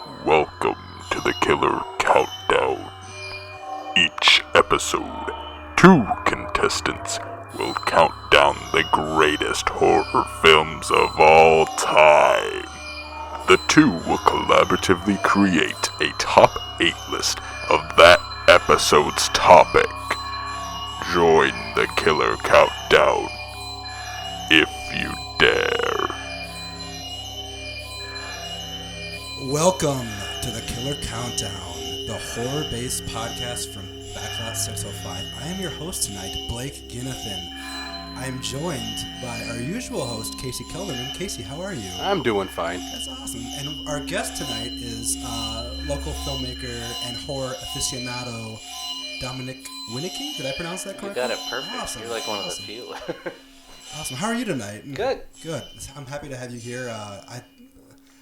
Welcome to the Killer Countdown. Each episode, 2 contestants will count down the greatest horror films of all time. The 2 will collaboratively create a top 8 list of that episode's topic. Join the Killer Countdown if you dare. Welcome to the Killer Countdown, the horror-based podcast from Backlot 605. I am your host tonight, Blake Ginithan. I am joined by our usual host, Casey Kelderman. Casey, how are you? I'm doing fine. That's awesome. And our guest tonight is local filmmaker and horror aficionado, Dominic Wieneke. Did I pronounce that correctly? You got it perfect. Awesome. You're like one of the few. Awesome. How are you tonight? Good. Good. I'm happy to have you here.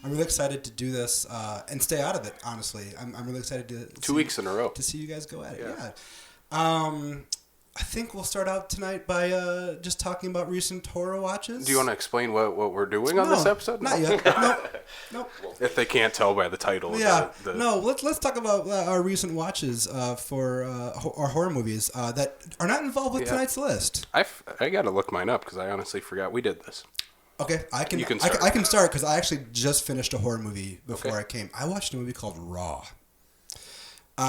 I'm really excited to do this and stay out of it, honestly. I'm really excited to 2 weeks in a row. To see you guys go at it. Yeah. I think we'll start out tonight by just talking about recent horror watches. Do you want to explain what we're doing on this episode? Not yet. Nope. If they can't tell by the title. Yeah. No, let's talk about our recent watches for our horror movies that are not involved with tonight's list. I got to look mine up because I honestly forgot we did this. Okay, I can start because I actually just finished a horror movie before I came. I watched a movie called Raw. The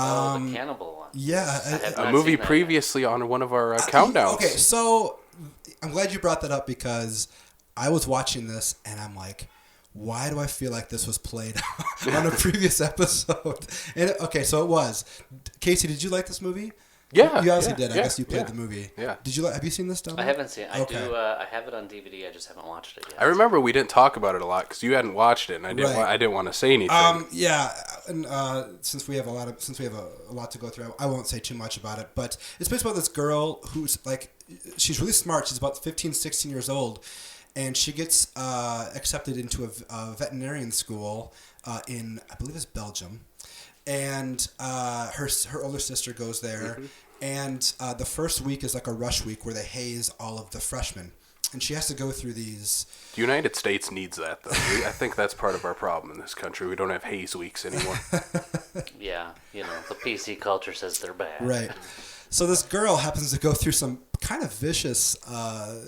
cannibal one. Yeah, a movie previously on one of our countdowns. Okay, so I'm glad you brought that up because I was watching this and I'm like, why do I feel like this was played on a previous episode? And okay, so it was. Casey, did you like this movie? Yeah, you obviously did. I guess you played the movie. Yeah. Did you? Have you seen this, Dominic? I haven't seen it. Okay. I have it on DVD. I just haven't watched it yet. I remember we didn't talk about it a lot because you hadn't watched it, and I didn't want to say anything. And since we have a lot to go through, I won't say too much about it. But it's based about this girl who's like, she's really smart. She's about 15, 16 years old, and she gets accepted into a veterinarian school in, I believe it's Belgium. And her older sister goes there, and the first week is like a rush week where they haze all of the freshmen, and she has to go through these. The United States needs that, though. I think that's part of our problem in this country. We don't have haze weeks anymore. Yeah, the PC culture says they're bad. Right. So this girl happens to go through some kind of vicious, I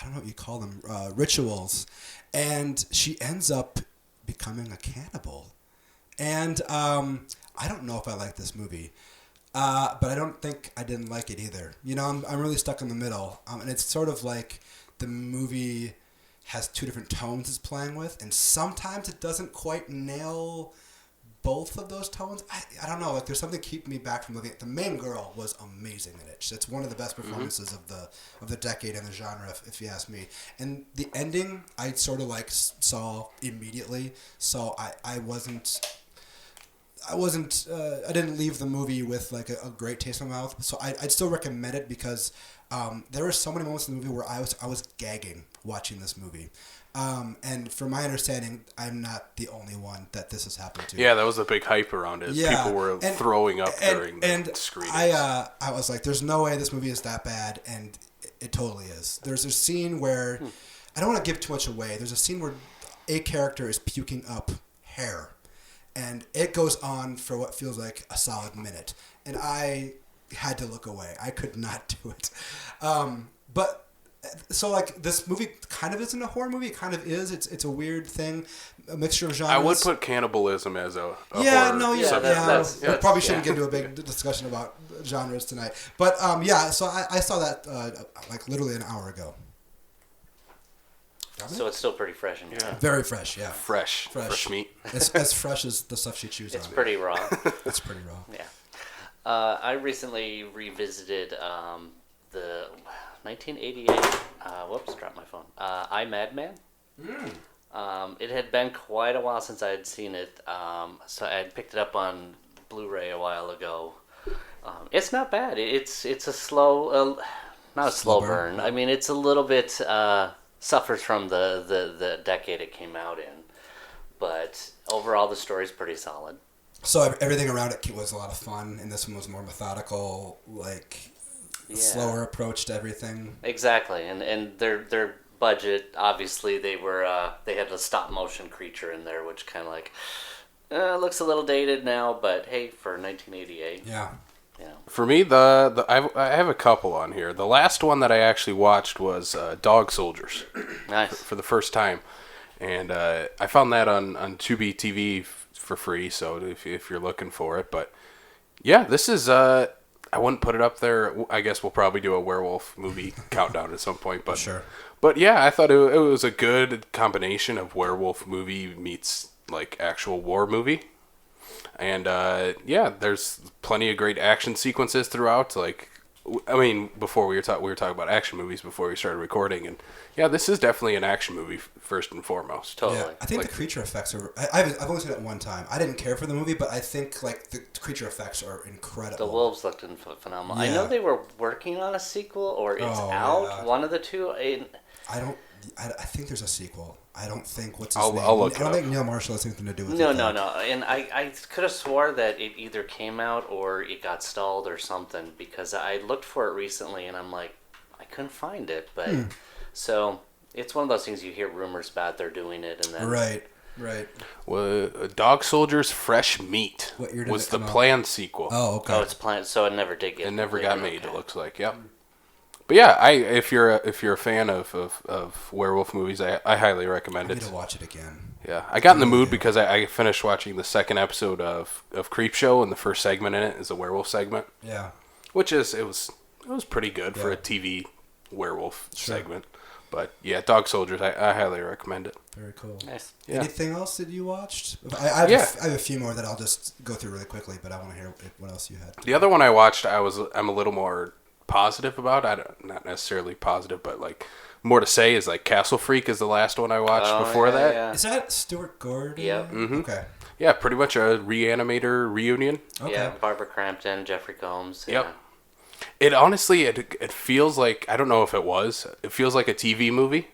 don't know what you call them, rituals, and she ends up becoming a cannibal. And I don't know if I like this movie, but I don't think I didn't like it either. I'm really stuck in the middle, and it's sort of like the movie has two different tones it's playing with, and sometimes it doesn't quite nail both of those tones. I don't know. Like there's something keeping me back from looking at. The main girl was amazing in it. It's one of the best performances of the decade in the genre, if you ask me. And the ending, I sort of like saw immediately, so I didn't leave the movie with like a great taste in my mouth. So I'd still recommend it because there were so many moments in the movie where I was gagging watching this movie. And from my understanding, I'm not the only one that this has happened to. Yeah, that was a big hype around it. Yeah. People were throwing up during the screenings. I was like, there's no way this movie is that bad, and it totally is. There's a scene where, I don't want to give too much away, there's a scene where a character is puking up hair. And it goes on for what feels like a solid minute. And I had to look away. I could not do it. So like this movie kind of isn't a horror movie. It kind of is. It's a weird thing, a mixture of genres. I would put cannibalism as a horror subject. We probably shouldn't get into a big discussion about genres tonight. But so I saw that like literally an hour ago. So it's still pretty fresh in your head. Very fresh, yeah. Fresh meat. As fresh as the stuff she chews on. It's pretty raw. It's pretty raw. Yeah. I recently revisited the 1988. Whoops, dropped my phone. I, Madman. It had been quite a while since I had seen it, so I had picked it up on Blu-ray a while ago. It's not bad. It's a slow, not a slow burn. I mean, it's a little bit. Suffers from the decade it came out in, but overall the story's pretty solid. So everything around it was a lot of fun, and this one was more methodical, like slower approach to everything. Exactly, and their budget, obviously they had a stop motion creature in there, which kind of like Looks a little dated now, but hey, for 1988. Yeah. You know. For me, I have a couple on here. The last one that I actually watched was Dog Soldiers Nice. for the first time, and I found that on Tubi TV for free. So if you're looking for it, but yeah, this is I wouldn't put it up there. I guess we'll probably do a werewolf movie countdown at some point, but Sure. But yeah, I thought it was a good combination of werewolf movie meets like actual war movie. And yeah, there's plenty of great action sequences throughout. Like, I mean, before we were talking about action movies before we started recording, and yeah, this is definitely an action movie first and foremost. Totally. Yeah, I think Like- the creature effects are. I've only seen it one time. I didn't care for the movie, but I think like the creature effects are incredible. The wolves looked phenomenal. I Yeah. know they were working on a sequel, or it's Oh, out. yeah. One of the two. I think there's a sequel. I don't think what's his I'll name. look I don't it think up. Neil Marshall has anything to do with No, it. no, though. no. And I could have swore that it either came out or it got stalled or something, because I looked for it recently and I'm like, I couldn't find it. But so it's one of those things you hear rumors about they're doing it, and then Right. Well, Dog Soldiers Fresh Meat What year did was it the come out? planned sequel. Oh, okay. oh, it's planned, so it never did get. It never got completed. made. Okay. It looks like, yep. But yeah, if you're a fan of werewolf movies, I highly recommend I need it. to watch it again. Yeah, I got in the mood because I finished watching the second episode of Creepshow, and the first segment in it is a werewolf segment, Yeah. which it was pretty good for Yeah. a TV werewolf Sure. segment. But yeah, Dog Soldiers, I highly recommend it. Very cool. Nice. Yeah. Anything else that you watched? I have a few more that I'll just go through really quickly, but I want to hear what else you had. The other one I watched, I'm a little more positive about. Not necessarily positive, but like more to say is like Castle Freak is the last one I watched Oh, before yeah, that. yeah. Is that Stuart Gordon? Yep. Mhm. Okay. Yeah, pretty much a Reanimator reunion. Okay. Yeah, Barbara Crampton, Jeffrey Combs. Yep. Yeah. It honestly, it feels like, I don't know if it was. It feels like a TV movie.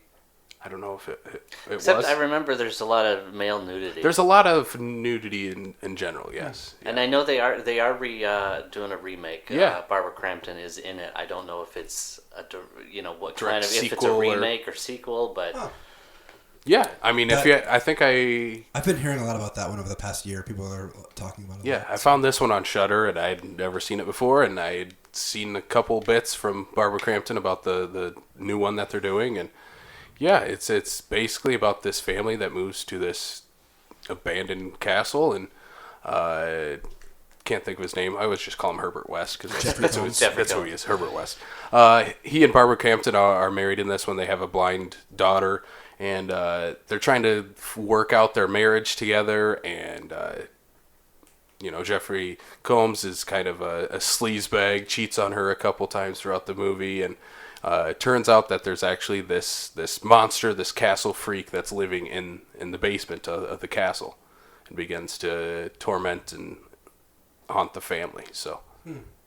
I don't know if it Except was. I remember there's a lot of male nudity. There's a lot of nudity in general. Yes. And I know they are doing a remake. Yeah. Barbara Crampton is in it. I don't know if it's what Direct kind of, if it's a sequel or- remake or sequel, but Huh. Yeah. I mean, I think I've been hearing a lot about that one over the past year. People are talking about it. Yeah, I found this one on Shudder, and I had never seen it before, and I had seen a couple bits from Barbara Crampton about the new one that they're doing, and yeah, it's basically about this family that moves to this abandoned castle, and can't think of his name. I always just call him Herbert West because that's who he is, Herbert West. He and Barbara Crampton are married in this one. They have a blind daughter, and they're trying to work out their marriage together, and Jeffrey Combs is kind of a sleazebag, cheats on her a couple times throughout the movie, and it turns out that there's actually this monster, this castle freak that's living in the basement of the castle, and begins to torment and haunt the family. So,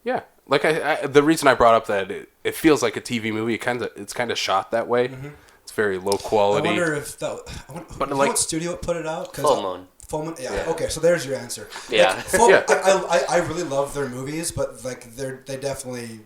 yeah, like the reason I brought up that it feels like a TV movie. It's kind of shot that way. Mm-hmm. It's very low quality. I wonder if that. But you know like- what studio put it out? 'Cause Full Moon. Full Moon. Yeah. Yeah. Okay. So there's your answer. Yeah. Yeah. I really love their movies, but like they definitely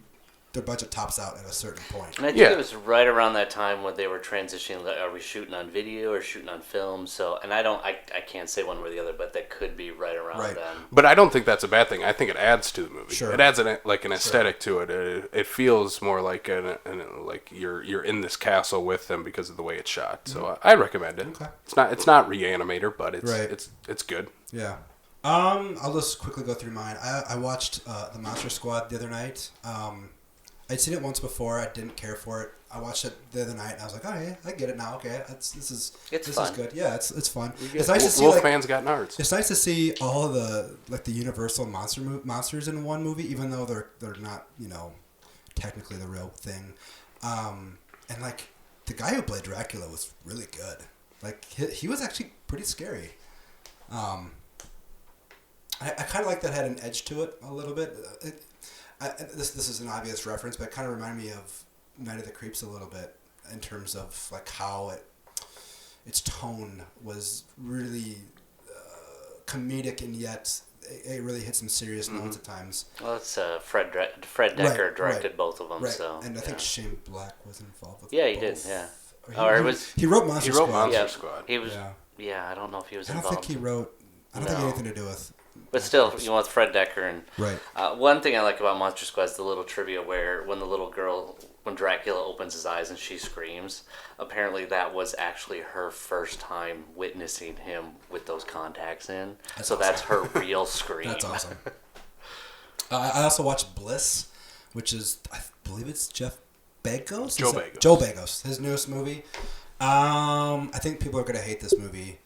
their budget tops out at a certain point. And I think Yeah. it was right around that time when they were transitioning. Like, are we shooting on video or shooting on film? So, and I can't say one way or the other, but that could be right around Right. then. But I don't think that's a bad thing. I think it adds to the movie. Sure. It adds an aesthetic to it. It feels more like like you're in this castle with them because of the way it's shot. So I recommend it. Okay. It's not Reanimator, but it's Right. it's good. Yeah. I'll just quickly go through mine. I watched The Monster Squad the other night. I'd seen it once before. I didn't care for it. I watched it the other night, and I was like, "Oh yeah, I get it now. Okay, this is fun. good. Yeah, it's fun. It's nice to see Wolfman's got nards. it's nice to see all of the Universal monsters in one movie, even though they're not technically the real thing. And like the guy who played Dracula was really good. Like he was actually pretty scary. I kind of like that had an edge to it a little bit. This is an obvious reference, but it kind of reminded me of Night of the Creeps a little bit in terms of like how its tone was really comedic, and yet it really hit some serious notes at times. Well, it's Fred Decker Right, directed right. both of them. Right, So and I think yeah. Shane Black was involved with Yeah, he both. did, yeah. Or Or it was- he wrote Monster He wrote Squad. Monster Yeah, Squad. he was. Yeah. Yeah, I don't know if he was I don't involved. think he wrote I don't think it had anything to do with. But still, you know, with Fred Decker and Right. One thing I like about Monster Squad is the little trivia where when the little girl, when Dracula opens his eyes and she screams, apparently that was actually her first time witnessing him with those contacts in. That's so awesome. that's her real scream. That's awesome. I also watched Bliss, which is, I believe it's Jeff Bezos? Joe Bezos. Joe Bezos, his newest movie. I think people are going to hate this movie.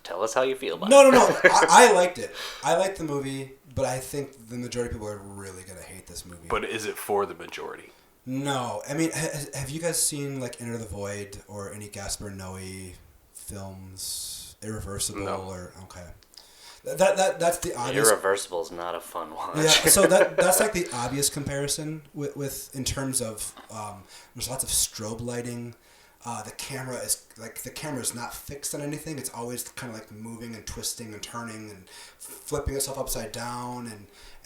Tell us how you feel about it. No. I liked it. I liked the movie, but I think the majority of people are really going to hate this movie. But is it for the majority? No. I mean, have you guys seen, like, Enter the Void or any Gaspar Noé films? Irreversible? No. Or, okay. That's the obvious. Irreversible is not a fun one. Yeah, so that's like the obvious comparison with in terms of there's lots of strobe lighting. The camera is not fixed on anything. It's always kind of like moving and twisting and turning and flipping itself upside down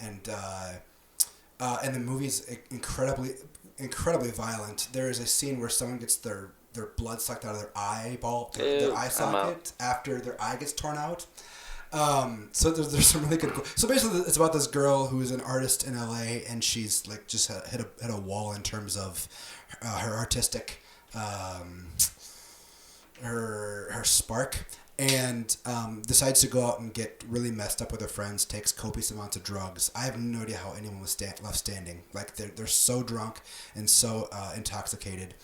and the movie's incredibly violent. There is a scene where someone gets their blood sucked out of their eyeball, their eye socket after their eye gets torn out. So there's some really good. So basically, it's about this girl who is an artist in LA, and she's like just hit a wall in terms of her artistic, her spark, and decides to go out and get really messed up with her friends. Takes copious amounts of drugs. I have no idea how anyone was left standing. Like they're so drunk and so intoxicated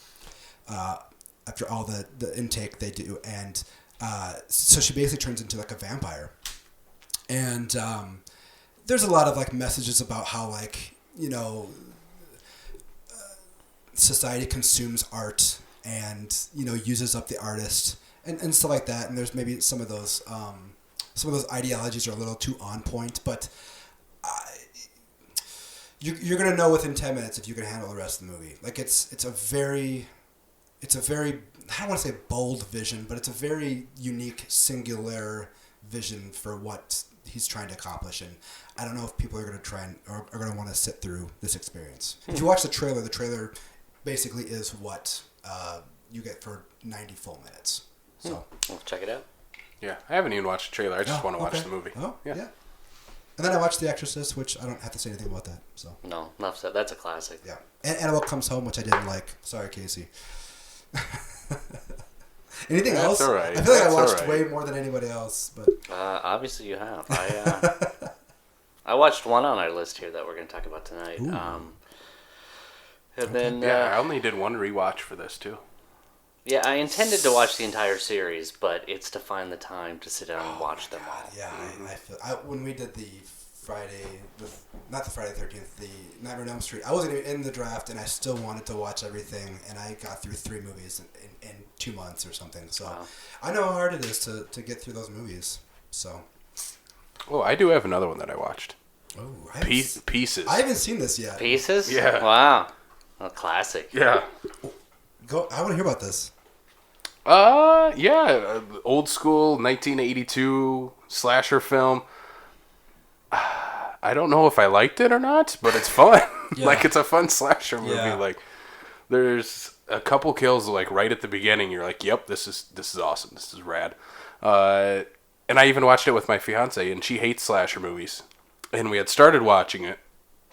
after all the intake they do, and so she basically turns into like a vampire. And there's a lot of like messages about how like, you know, society consumes art and, you know, uses up the artist and stuff like that. And there's maybe some of those ideologies are a little too on point, but you're gonna know within 10 minutes if you can handle the rest of the movie. Like it's a very I don't want to say bold vision, but it's a very unique, singular vision for what he's trying to accomplish. And I don't know if people are going to try and are going to want to sit through this experience. If you watch the trailer basically is what you get for 90 full minutes. So We'll check it out. Yeah, I haven't even watched the trailer. I just want to watch the movie. Oh, yeah. And then I watched The Exorcist, which I don't have to say anything about that. So No, enough said. That's a classic. yeah, and Annabelle Comes Home, which I didn't like. Sorry, Casey. Anything else? All right. I feel like I That's watched all right. way more than anybody else, but Obviously you have. I watched one on our list here that we're going to talk about tonight. And then Yeah, I only did one rewatch for this too. yeah, I intended to watch the entire series, but it's to find the time to sit down and watch them all. yeah, I feel when we did the not the Friday the 13th, the Nightmare on Elm Street, I wasn't even in the draft, and I still wanted to watch everything, and I got through 3 movies in 2 months or something. So Wow. I know how hard it is to get through those movies. So Oh, I do have another one that I watched. Pieces. I haven't seen this yet. Pieces? Yeah. Wow. A classic. Yeah. I want to hear about this. Yeah, old school 1982 slasher film. I don't know if I liked it or not, but it's fun. Yeah. Like it's a fun slasher movie. Yeah. Like there's a couple kills like right at the beginning. You're like, "Yep, this is awesome. This is rad." And I even watched it with my fiance, and she hates slasher movies. And we had started watching it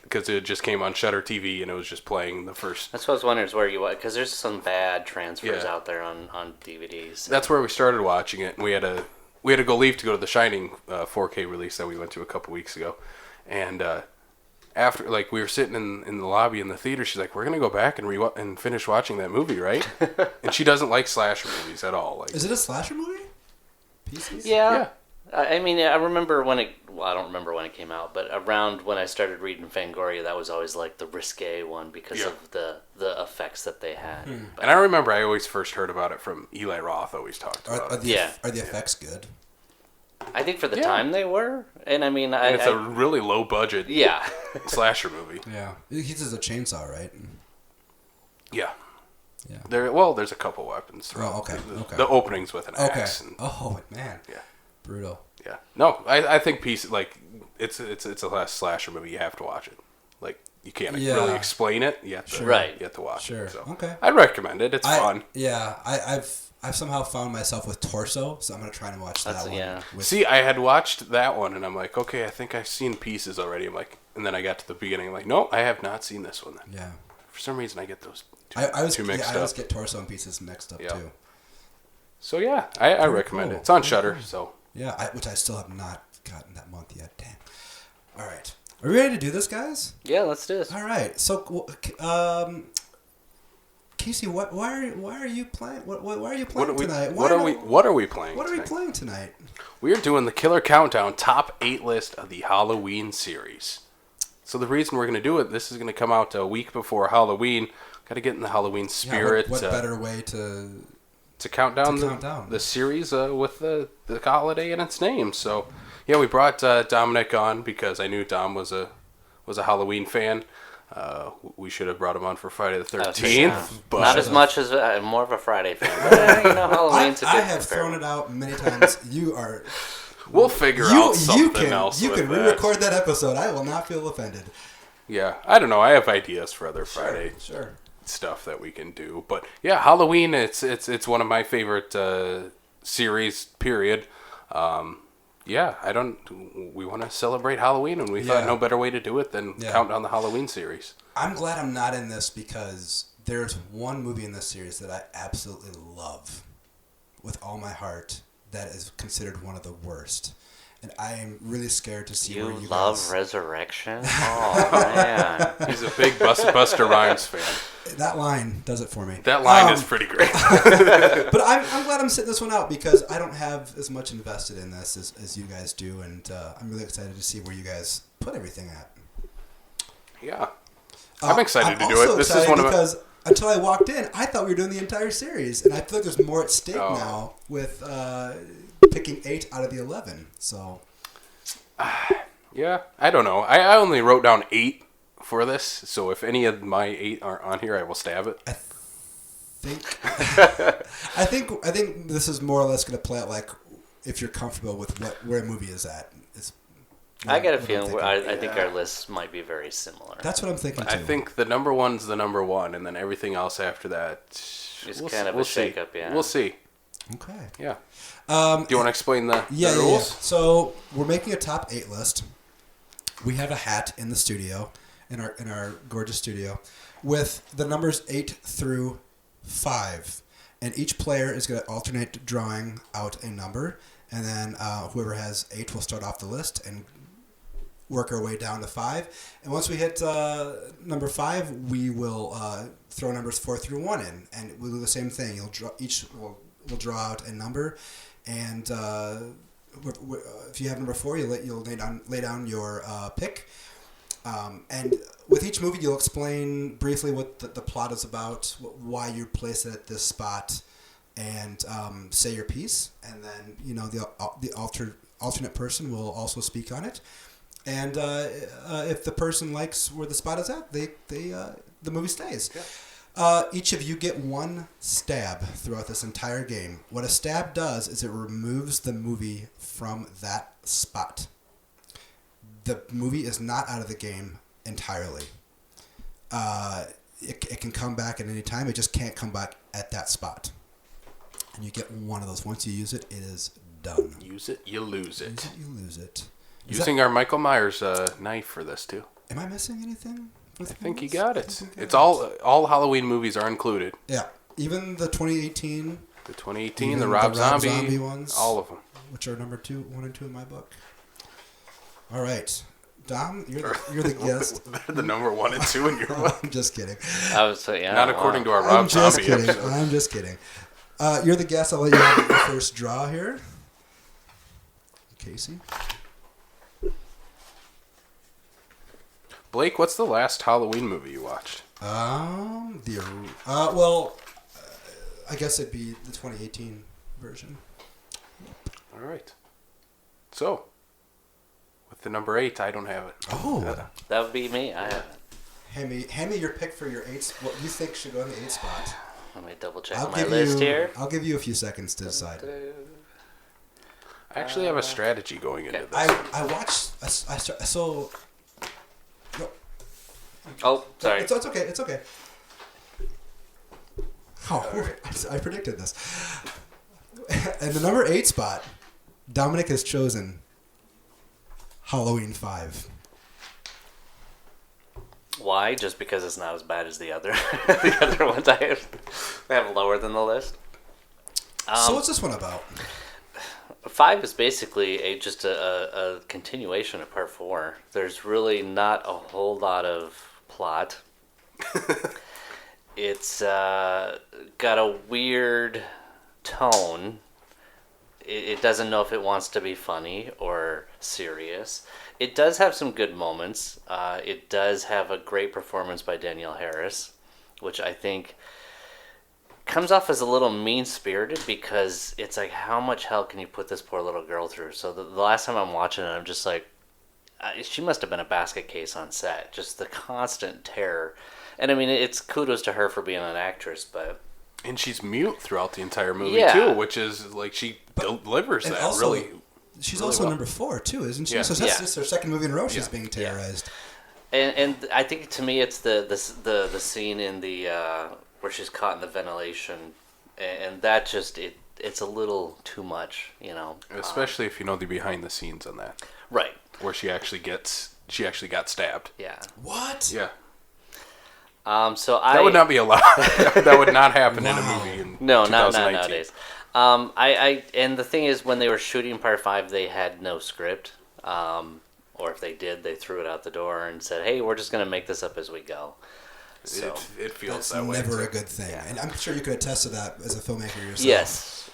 because it just came on Shudder TV, and it was just playing the first. That's what I was wondering is where you because there's some bad transfers Yeah. out there on DVDs. That's where we started watching it, and we had to go leave to go to the Shining 4K release that we went to a couple weeks ago, and after like we were sitting in the lobby in the theater, she's like, "We're gonna go back and finish watching that movie, right?" And she doesn't like slasher movies at all. Like, Is it a slasher movie? Pieces? Yeah. I mean, I remember when I don't remember when it came out, but around when I started reading Fangoria, that was always like the risque one because Yeah. of the effects that they had. But and I remember I always first heard about it from Eli Roth. Always talked about Are it. the effects good? I think for the Yeah. time they were, and I mean, And it's a really low budget yeah. slasher movie. Yeah. He uses a chainsaw, right? Yeah. Yeah. There's a couple weapons throughout. Oh, okay, okay. The openings with an Okay. axe. And, Oh man. yeah. Brutal. Yeah. No, I think it's a slasher movie. You have to watch it. Like you can't Yeah. really explain it. You have to, Sure. Right. You have to watch Sure. it. So Okay. I'd recommend it. It's fun. Yeah, I've somehow found myself with Torso, so I'm gonna try and watch that one. Yeah. See, I had watched that one, and I'm like, okay, I think I've seen pieces already. I'm like, and then I got to the beginning. I'm like, no, I have not seen this one. Then Yeah. for some reason, I get those I always mixed I up. always get Torso and Pieces mixed up Yeah. too. So yeah, I recommend cool. it. It's on Very Shudder, cool. so Yeah, which I still have not gotten that month yet. Damn. All right, are we ready to do this, guys? Yeah, let's do this. All right. So, Casey, why are you playing? Why are you playing tonight? What are we playing? What are we tonight? playing tonight? We are doing the Killer Countdown top 8 list of the Halloween series. So the reason we're going to do it, this is going to come out a week before Halloween. Got to get in the Halloween spirit. Yeah, what better way to count down, the series with the holiday in its name. So yeah, we brought Dominic on because I knew Dom was a Halloween fan. We should have brought him on for Friday the 13th, but not as much as I'm more of a Friday fan. But Halloween's a good I have thrown it out many times. We'll figure out something else. You with can that. re-record that episode. I will not feel offended. Yeah, I don't know. I have ideas for other Friday Sure. stuff that we can do, but yeah, Halloween. It's one of my favorite series. Period. Yeah, we want to celebrate Halloween, and we thought no better way to do it than count down the Halloween series. I'm glad I'm not in this because there's one movie in this series that I absolutely love with all my heart that is considered one of the worst. And I am really scared to see where you love guys... Resurrection? Oh, man. He's a big Busta Rhymes fan. That line does it for me. That line is pretty great. But I'm glad I'm sitting this one out because I don't have as much invested in this as you guys do, and I'm really excited to see where you guys put everything at. Yeah. I'm excited to do also it. This is one of because until I walked in, I thought we were doing the entire series, and I feel like there's more at stake now with picking 8 out of the 11. So, yeah, I don't know. I only wrote down 8 for this, so if any of my 8 aren't on here, I will stab it. I think this is more or less going to play out like if you're comfortable with where a movie is at. I get a feeling. I think our lists might be very similar. That's what I'm thinking too. I think the number one's the number one, and then everything else after that is kind of a shake-up. Yeah, we'll see. Okay. Yeah. Do you want to explain the rules? Yeah. So we're making a top 8 list. We have a hat in the studio, in our gorgeous studio, with the numbers 8 through 5, and each player is going to alternate drawing out a number, and then whoever has 8 will start off the list and work our way down to 5. And once we hit number 5, we will throw numbers 4 through 1 in, and we'll do the same thing. We'll draw out a number, and if you have number 4, you'll lay down your pick. And with each movie, you'll explain briefly what the plot is about, why you place it at this spot, and say your piece. And then the alternate person will also speak on it. And if the person likes where the spot is at, the movie stays. Yeah. Each of you get 1 stab throughout this entire game. What a stab does is it removes the movie from that spot. The movie is not out of the game entirely. It can come back at any time. It just can't come back at that spot. And you get 1 of those. Once you use it, it is done. Use it, you lose it. Use it, you lose it. Using our Michael Myers knife for this too. Am I missing anything? I think you got it. It's all Halloween movies are included. Yeah, even the 2018. The 2018, the Rob Zombie ones, all of them, which are number 1 and 2 in my book. All right, Dom, you're the guest. They're the number 1 and 2 in your book. I'm just kidding. I was not according to our Rob Zombie episode. I'm just kidding. You're the guest. I'll let you have the first draw here, Casey. Blake, what's the last Halloween movie you watched? I guess it'd be the 2018 version. All right. So, with the number 8, I don't have it. Oh, that would be me. I haven't. Hand me your pick for your 8. What you think should go in the 8 spot? Let me double check my list here. I'll give you a few seconds to decide. I actually have a strategy going into this. I watched. Oh, sorry. It's okay. It's okay. Oh, I predicted this. And the number 8 spot, Dominic has chosen Halloween 5. Why? Just because it's not as bad as the other the other ones I have lower than the list. So what's this one about? 5 is basically just a continuation of part 4. There's really not a whole lot of plot. It's got a weird tone. It doesn't know if it wants to be funny or serious. It does have some good moments. It does have a great performance by Danielle Harris, which I think comes off as a little mean-spirited because it's like, how much hell can you put this poor little girl through? So the last time I'm watching it, I'm just like, she must have been a basket case on set. Just the constant terror. And I mean, it's kudos to her for being an actress, but... And she's mute throughout the entire movie, Yeah. too, which is, like, she delivers that also, really... She's really also well. number 4 too, isn't she? Yeah. So that's Yeah. just her second movie in a row she's Yeah. being terrorized. And I think to me it's the scene in the where she's caught in the ventilation, and that just it's a little too much, you know. Especially if you know the behind the scenes on that, Right. where she actually got stabbed. Yeah. What? Yeah, So that would not be allowed. That would not happen in a Wow. movie in No, 2019. not nowadays. I and the thing is, when they were shooting part 5, they had no script. Or if they did, they threw it out the door and said, "Hey, we're just going to make this up as we go." So It feels That's that way. never too. a good thing. And I'm sure you could attest to that as a filmmaker yourself. yes,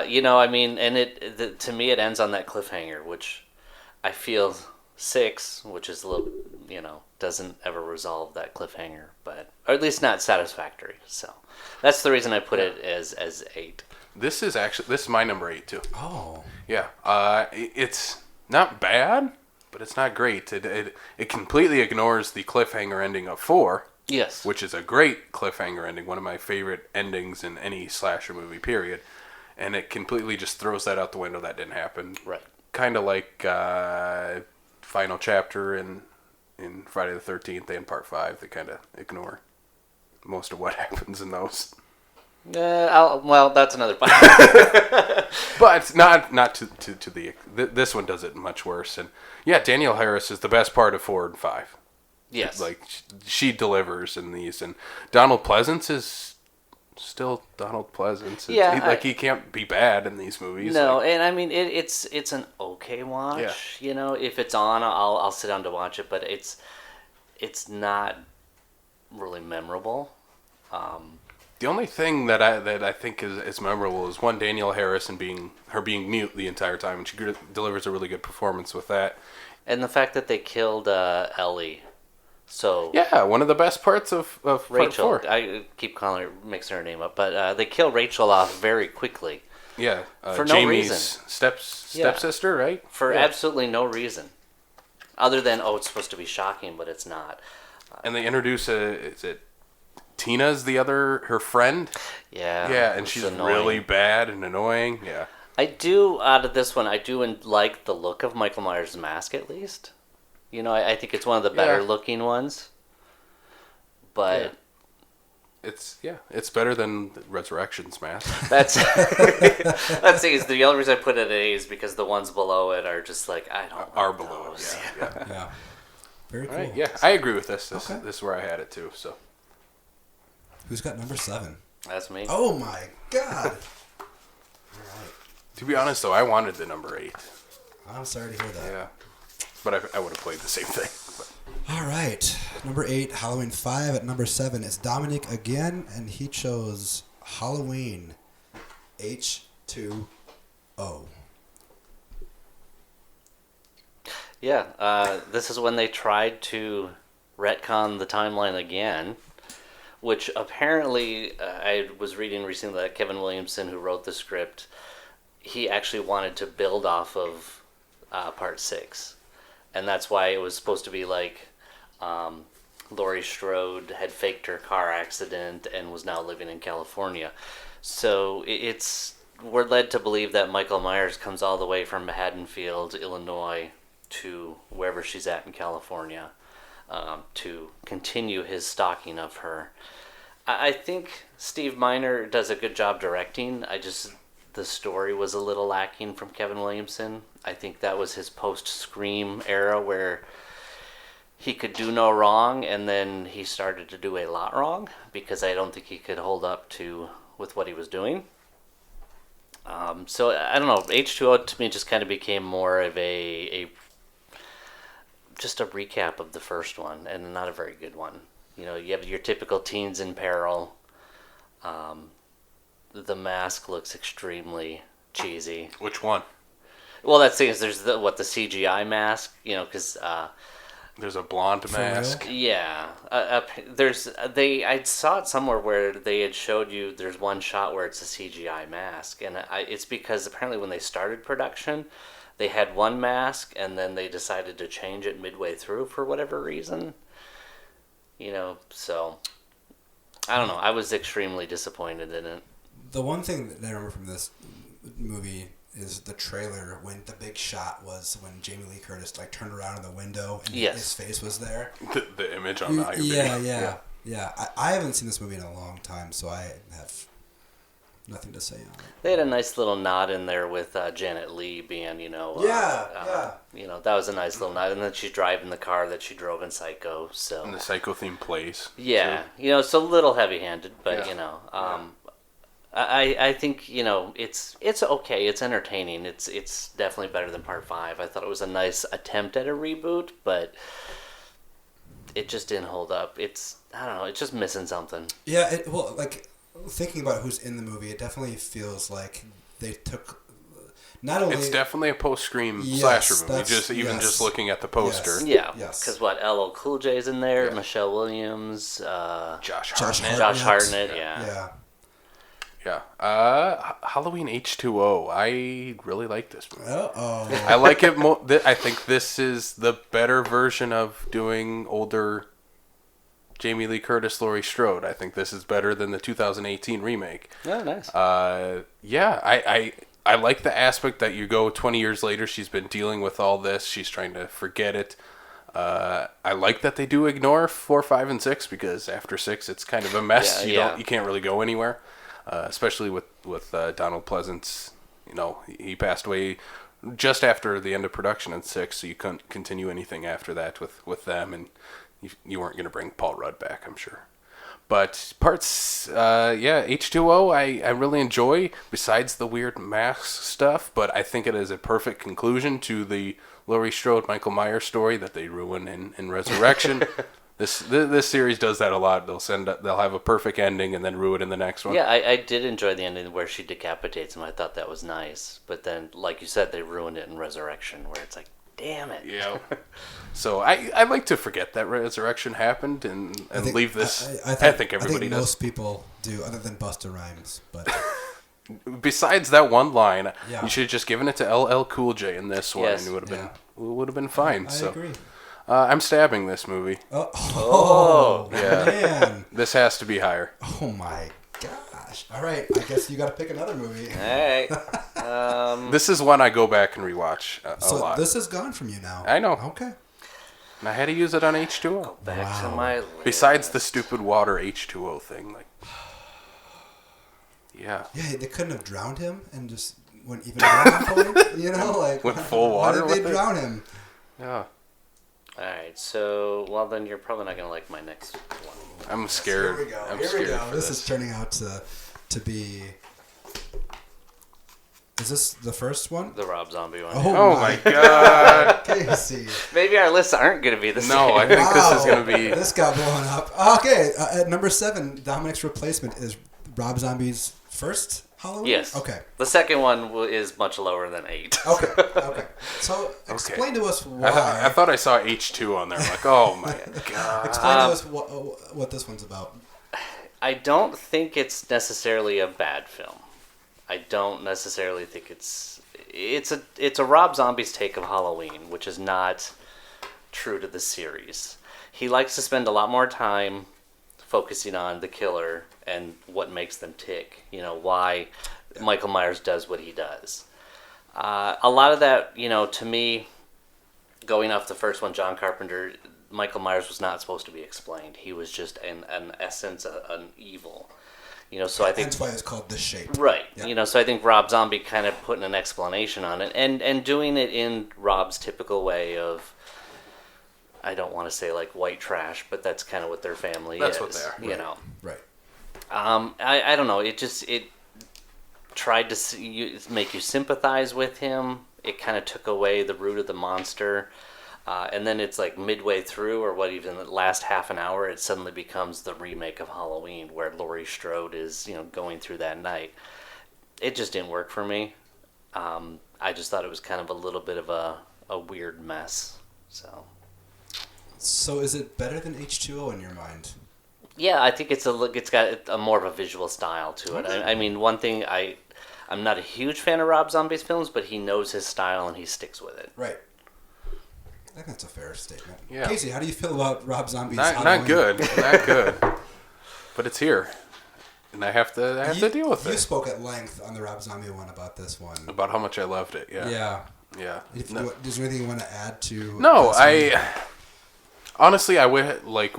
you know, I mean, and to me, it ends on that cliffhanger, which I feel 6, which is a little, you know, doesn't ever resolve that cliffhanger, but or at least not satisfactory. So that's the reason I put it as 8. This is my number 8 too. Oh. Yeah, it's not bad, but it's not great. It completely ignores the cliffhanger ending of 4, Yes. which is a great cliffhanger ending, one of my favorite endings in any slasher movie, period. And it completely just throws that out the window. That didn't happen. Right. Kind of like final chapter in Friday the 13th and part 5. They kind of ignore most of what happens in those. Well, that's another point. But not to the this one does it much worse. And yeah, Danielle Harris is the best part of 4 and 5. Yes. Like she delivers in these, and Donald Pleasance is still Donald Pleasance. Yeah, he can't be bad in these movies. No, Like, and I mean it's an okay watch. Yeah. You know, if it's on, I'll sit down to watch it, but it's not really memorable. the only thing that I think is memorable is one, Danielle Harris and being mute the entire time, and she delivers a really good performance with that. And the fact that they killed Ellie. So Yeah, one of the best parts of part Rachel, 4. I keep calling her, mixing her name up, but they kill Rachel off very quickly Yeah, for no Jamie's reason. stepsister, right? for Yeah. absolutely no reason, other than it's supposed to be shocking, but it's not. And they introduce is it Tina's her friend? Yeah. Yeah, and it's she's annoying. really bad and annoying. Yeah. I do, out of this one, like the look of Michael Myers' mask, at least. You know, I think it's one of the better looking ones. But It's better than the Resurrection's mask. that's that's the only reason I put it at A is because the ones below it are just like, I don't Are like below it. those. Yeah. Yeah. Very cool. All right. Yeah, I agree with this. Okay. This is where I had it too. So Who's got number 7? That's me. Oh my God. to be honest, though, I wanted the number 8. I'm sorry to hear that. Yeah, but I would have played the same thing. But. All right. Number 8, Halloween 5. At number 7 is Dominic again, and he chose Halloween H2O. Yeah, this is when they tried to retcon the timeline again, which apparently I was reading recently that Kevin Williamson, who wrote the script, he actually wanted to build off of part 6, and that's why it was supposed to be like Laurie Strode had faked her car accident and was now living in California. So we're led to believe that Michael Myers comes all the way from Haddonfield, Illinois, to wherever she's at in California. to continue his stalking of her. I think Steve Miner does a good job directing. The story was a little lacking from Kevin Williamson. I think that was his post-Scream era where he could do no wrong, and then he started to do a lot wrong because I don't think he could hold up with what he was doing. So I don't know. H2O to me just kind of became more of just a recap of the first one, and not a very good one. You know, you have your typical teens in peril. The mask looks extremely cheesy. Which one? Well, that's the thing is there's the CGI mask. You know, because there's a blonde mask. yeah, I saw it somewhere where they had showed you there's one shot where it's a CGI mask, and it's because apparently when they started production, they had one mask and then they decided to change it midway through for whatever reason. You know, so I don't know. I was extremely disappointed in it. The one thing that I remember from this movie is the trailer when the big shot was when Jamie Lee Curtis like turned around in the window and his face was there. The image on the IMDb. Yeah. I haven't seen this movie in a long time, so I have nothing to say on it. They had a nice little nod in there with Janet Leigh being, you know, you know, that was a nice little nod, and then she's driving the car that she drove in Psycho. So and the Psycho theme plays. Yeah, too. You know, it's a little heavy-handed, but you know, I think, you know, it's okay. It's entertaining. It's definitely better than Part 5. I thought it was a nice attempt at a reboot, but it just didn't hold up. I don't know. It's just missing something. Yeah. Well, like thinking about who's in the movie, it definitely feels like they took. Not only it's definitely a post-Scream slasher movie. Just looking at the poster. Yes. Yeah. Because LL Cool J's in there, Michelle Williams, Josh Hartnett. Yeah. Halloween H2O. I really like this movie. Uh-oh. I like it more. I think this is the better version of doing older Jamie Lee Curtis, Laurie Strode. I think this is better than the 2018 remake. Oh, nice. I like the aspect that you go 20 years later, she's been dealing with all this. She's trying to forget it. I like that they do ignore 4, 5, and 6 because after 6, it's kind of a mess. You can't really go anywhere. Especially with Donald Pleasance, you know, he passed away just after the end of production in 6, so you couldn't continue anything after that with them, and you weren't going to bring Paul Rudd back, I'm sure. But parts, H2O, I really enjoy, besides the weird mask stuff, but I think it is a perfect conclusion to the Laurie Strode, Michael Myers story that they ruin in Resurrection. This series does that a lot. They'll have a perfect ending and then ruin it in the next one. Yeah, I did enjoy the ending where she decapitates him. I thought that was nice. But then, like you said, they ruined it in Resurrection, where it's like, damn it. Yeah. So I like to forget that Resurrection happened and leave this. I think everybody does. Most people do, other than Busta Rhymes. But besides that one line, you should have just given it to LL Cool J in this one, and it would have been fine. I agree. I'm stabbing this movie. Oh yeah. Man. This has to be higher. Oh my gosh. All right. I guess you got to pick another movie. Hey. This is one I go back and rewatch a lot. So this is gone from you now. I know. Okay. And I had to use it on H2O. Go back to my list. Besides the stupid water H2O thing, like. Yeah. Yeah, they couldn't have drowned him and just went even more point. You know, like went full water. Why did they drown him? Yeah. Alright, so, well then you're probably not going to like my next one. I'm scared. Here we go. I'm Here scared we go. for This is turning out to be... Is this the first one? The Rob Zombie one. Oh my god. Casey. Maybe our lists aren't going to be the same. No, I think this is going to be... This got blown up. Okay, at number 7, Dominic's replacement is Rob Zombie's first Halloween? Yes. Okay. The second one is much lower than 8. Okay. So explain to us why. I thought I saw H2 on there. I'm like, oh my god. Explain to us what this one's about. I don't think it's necessarily a bad film. I don't necessarily think it's a Rob Zombie's take of Halloween, which is not true to the series. He likes to spend a lot more time focusing on the killer and what makes them tick. You know, why Michael Myers does what he does. A lot of that, you know, to me, going off the first one, John Carpenter, Michael Myers was not supposed to be explained. He was just an essence, an evil. So I think that's why it's called The Shape. Right. Yeah. So I think Rob Zombie kind of putting an explanation on it and doing it in Rob's typical way of, I don't want to say like white trash, but that's kind of what their family That's is. what they are. Right. I don't know. It tried to make you sympathize with him. It kind of took away the root of the monster. And then it's like midway through, or even the last half an hour, it suddenly becomes the remake of Halloween, where Laurie Strode is, going through that night. It just didn't work for me. I just thought it was kind of a little bit of a weird mess. So is it better than H2O in your mind? Yeah, I think it's got a more of a visual style to it. I mean, one thing I'm not a huge fan of Rob Zombie's films, but he knows his style and he sticks with it. Right. I think that's a fair statement. Yeah. Casey, how do you feel about Rob Zombie's Not good. Not good. But it's here. And I have to deal with it. You spoke at length on the Rob Zombie one about this one. About how much I loved it, yeah. Yeah. Is there anything you want to add to No, this honestly, I would, like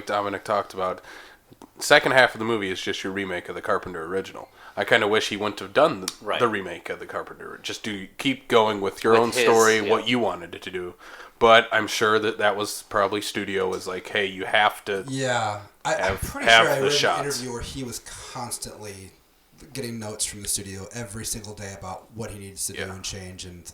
Dominic talked about, second half of the movie is just your remake of the Carpenter original. I kind of wish he wouldn't have done the remake of the Carpenter. Just keep going with your own story, what you wanted it to do. But I'm sure that was probably studio was like, hey, you have to. Yeah, I'm pretty sure I read an interview where he was constantly getting notes from the studio every single day about what he needs to do and change. And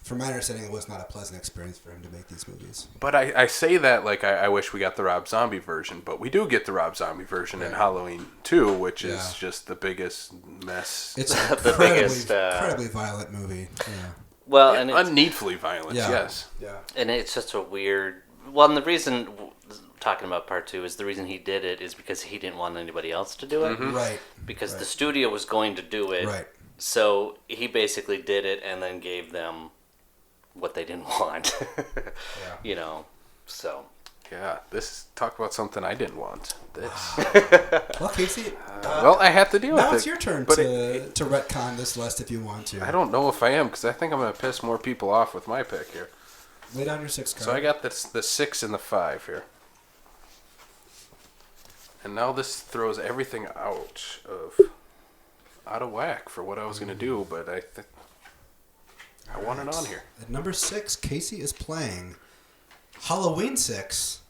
from my understanding, it was not a pleasant experience for him to make these movies. But I say that like I wish we got the Rob Zombie version, but we do get the Rob Zombie version in Halloween 2, which is just the biggest mess. It's an incredibly violent movie. Yeah. Well, and unneedfully violent, yes. Yeah. And it's just a weird. Well, and the reason talking about part 2 is the reason he did it is because he didn't want anybody else to do it. Right. Because the studio was going to do it. Right. So he basically did it and then gave them what they didn't want. So. Yeah, talk about something I didn't want. This. Well, Casey. I have to deal with it. Now it's your turn to retcon this list if you want to. I don't know if I am, because I think I'm going to piss more people off with my pick here. Lay down your 6 card. So I got the 6 and the 5 here. And now this throws everything out of whack for what I was going to do, but I want it on here. At number 6, Casey is playing Halloween 6,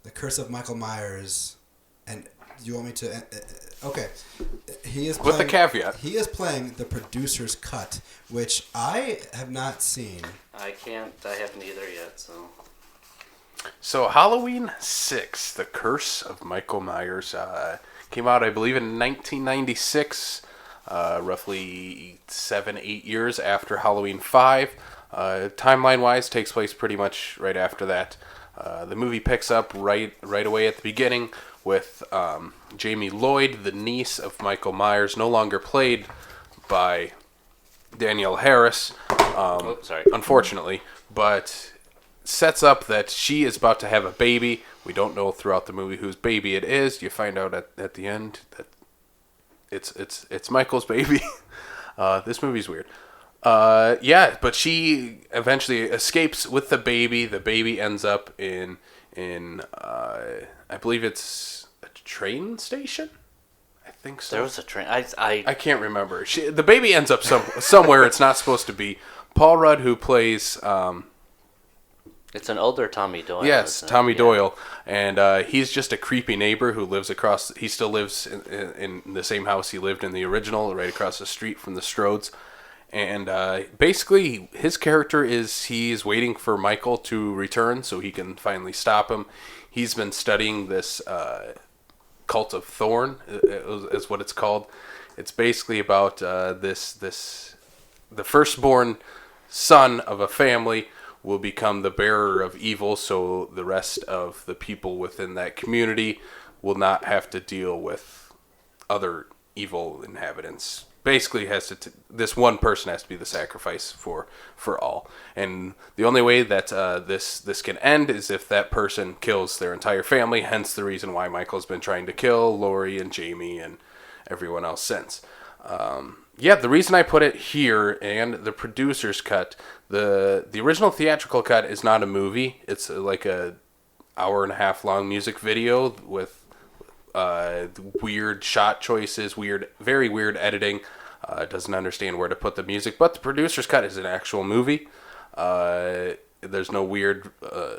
The Curse of Michael Myers, and you want me to... okay. He is playing, with a caveat. He is playing the producer's cut, which I have not seen. I haven't either yet, so... So Halloween 6, The Curse of Michael Myers, came out, I believe, in 1996, roughly 7-8 years after Halloween 5. Timeline-wise, takes place pretty much right after that. The movie picks up right away at the beginning with Jamie Lloyd, the niece of Michael Myers, no longer played by Danielle Harris, unfortunately, but sets up that she is about to have a baby. We don't know throughout the movie whose baby it is. You find out at the end that it's Michael's baby. This movie's weird. But she eventually escapes with the baby. The baby ends up in I believe it's a train station. I think so. There was a train. I can't remember. The baby ends up somewhere it's not supposed to be. Paul Rudd, who plays it's an older Tommy Doyle. Yes, Tommy Doyle, and he's just a creepy neighbor who lives across. He still lives in the same house he lived in the original, right across the street from the Strodes. And basically, his character he's waiting for Michael to return so he can finally stop him. He's been studying this cult of Thorn, is what it's called. It's basically about the firstborn son of a family will become the bearer of evil, so the rest of the people within that community will not have to deal with other evil inhabitants. Basically, this one person has to be the sacrifice for all, and the only way that this can end is if that person kills their entire family. Hence, the reason why Michael's been trying to kill Laurie and Jamie and everyone else since. The reason I put it here and the producer's cut, the original theatrical cut is not a movie. It's like a hour-and-a-half long music video with weird shot choices, very weird editing. Doesn't understand where to put the music, but the producer's cut is an actual movie. There's no weird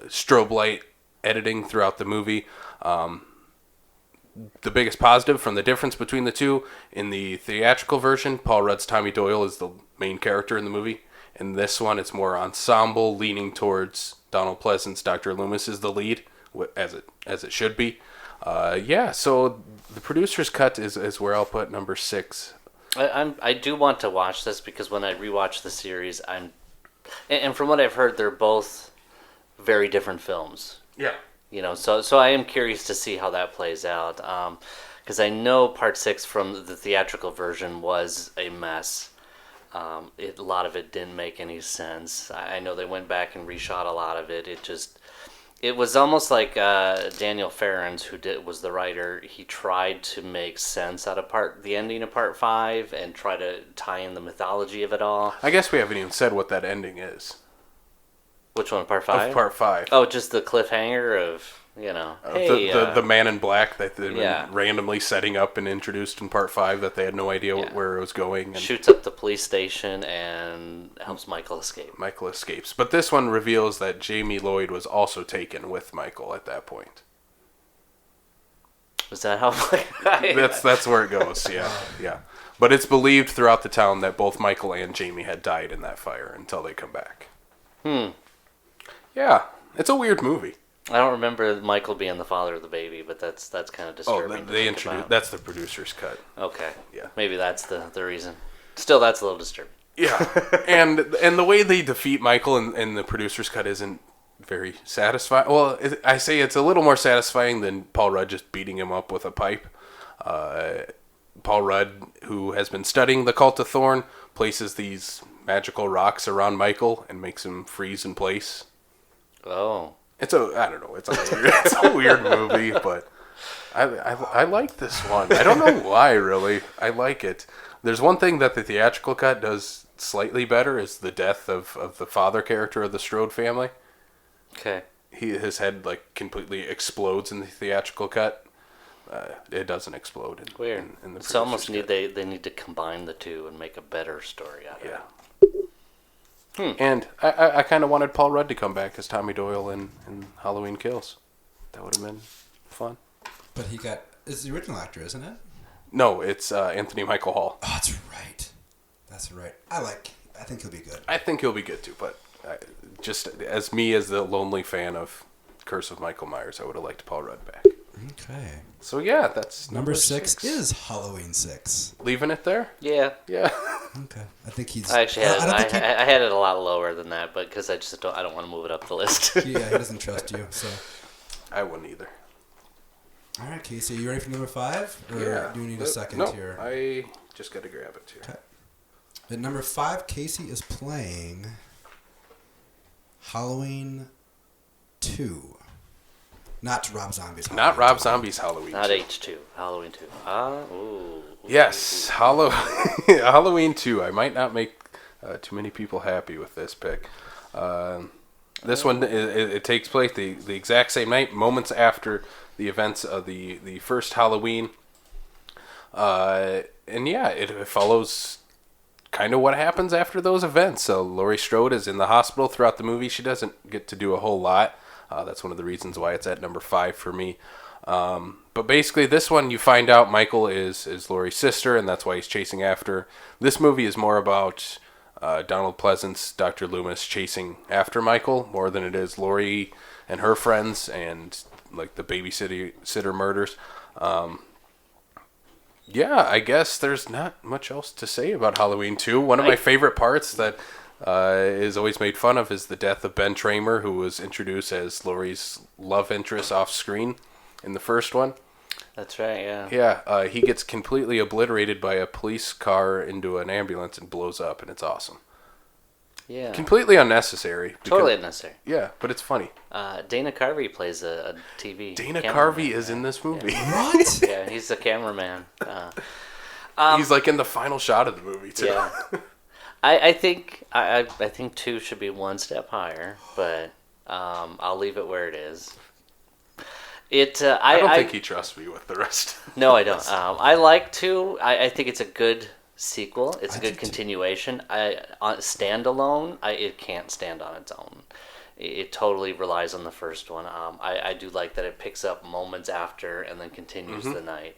strobe light editing throughout the movie. The biggest positive from the difference between the two, in the theatrical version, Paul Rudd's Tommy Doyle is the main character in the movie. In this one, it's more ensemble, leaning towards Donald Pleasance. Dr. Loomis is the lead, as it should be. So the producer's cut is where I'll put number 6. I do want to watch this because when I rewatch the series, and from what I've heard, they're both very different films. Yeah. So I am curious to see how that plays out. Because I know Part 6 from the theatrical version was a mess. A lot of it didn't make any sense. I know they went back and reshot a lot of it. It was almost like Daniel Farrens, who was the writer. He tried to make sense out of the ending of Part 5 and try to tie in the mythology of it all. I guess we haven't even said what that ending is. Which one, Part 5? Of Part 5. Oh, just the cliffhanger of, hey... The man in black that they've been randomly setting up and introduced in Part 5 that they had no idea where it was going. And shoots up the police station and helps Michael escape. Michael escapes. But this one reveals that Jamie Lloyd was also taken with Michael at that point. Was that how... That's where it goes, yeah. But it's believed throughout the town that both Michael and Jamie had died in that fire until they come back. Yeah, it's a weird movie. I don't remember Michael being the father of the baby, but that's kind of disturbing. They introduced. That's the producer's cut. Okay. Yeah. Maybe that's the reason. Still, that's a little disturbing. Yeah, and the way they defeat Michael in the producer's cut isn't very satisfying. Well, I say it's a little more satisfying than Paul Rudd just beating him up with a pipe. Paul Rudd, who has been studying the Cult of Thorn, places these magical rocks around Michael and makes him freeze in place. Oh. It's a weird movie, but I like this one. I don't know why, really. I like it. There's one thing that the theatrical cut does slightly better is the death of the father character of the Strode family. Okay. His head completely explodes in the theatrical cut. It doesn't explode in the It's almost cut. they need to combine the two and make a better story out of it. And I kind of wanted Paul Rudd to come back as Tommy Doyle in Halloween Kills. That would have been fun. But is the original actor, isn't it? No, it's Anthony Michael Hall. Oh, that's right. I think he'll be good. I think he'll be good too, but just as the lonely fan of Curse of Michael Myers, I would have liked Paul Rudd back. Okay. So yeah, that's number 6 is Halloween 6. Leaving it there? Yeah. Yeah. Okay. I think he's... I actually had it a lot lower than that, but because I don't want to move it up the list. Yeah, he doesn't trust you, so... I wouldn't either. All right, Casey, you ready for number 5? Or do you need a second here? I just got to grab it here. Okay. At number 5, Casey is playing Halloween 2. Not Rob Zombie's Halloween. Not Rob Zombie's Halloween. Not H2. Halloween 2. Ooh. Yes, Halloween 2. I might not make too many people happy with this pick. This one, it takes place the exact same night, moments after the events of the first Halloween. And yeah, it follows kind of what happens after those events. So Laurie Strode is in the hospital throughout the movie. She doesn't get to do a whole lot. That's one of the reasons why it's at number 5 for me. But basically, this one, you find out Michael is Laurie's sister, and that's why he's chasing after her. This movie is more about Donald Pleasance, Dr. Loomis chasing after Michael, more than it is Laurie and her friends and the babysitter murders. Yeah, I guess there's not much else to say about Halloween 2. One of my favorite parts that is always made fun of is the death of Ben Tramer, who was introduced as Laurie's love interest off screen in the first one. That's right, yeah. Yeah, he gets completely obliterated by a police car into an ambulance and blows up, and it's awesome. Yeah. Completely unnecessary. Totally unnecessary. Yeah, but it's funny. Dana Carvey plays a TV. Dana Carvey is in this movie. Yeah. What? Yeah, he's the cameraman. He's in the final shot of the movie, too. Yeah. I think 2 should be one step higher, but I'll leave it where it is. I don't think he trusts me with the rest. No, I don't. I like to. I think it's a good sequel. It's a good continuation. Standalone, it can't stand on its own. It totally relies on the first one. I do like that it picks up moments after and then continues the night.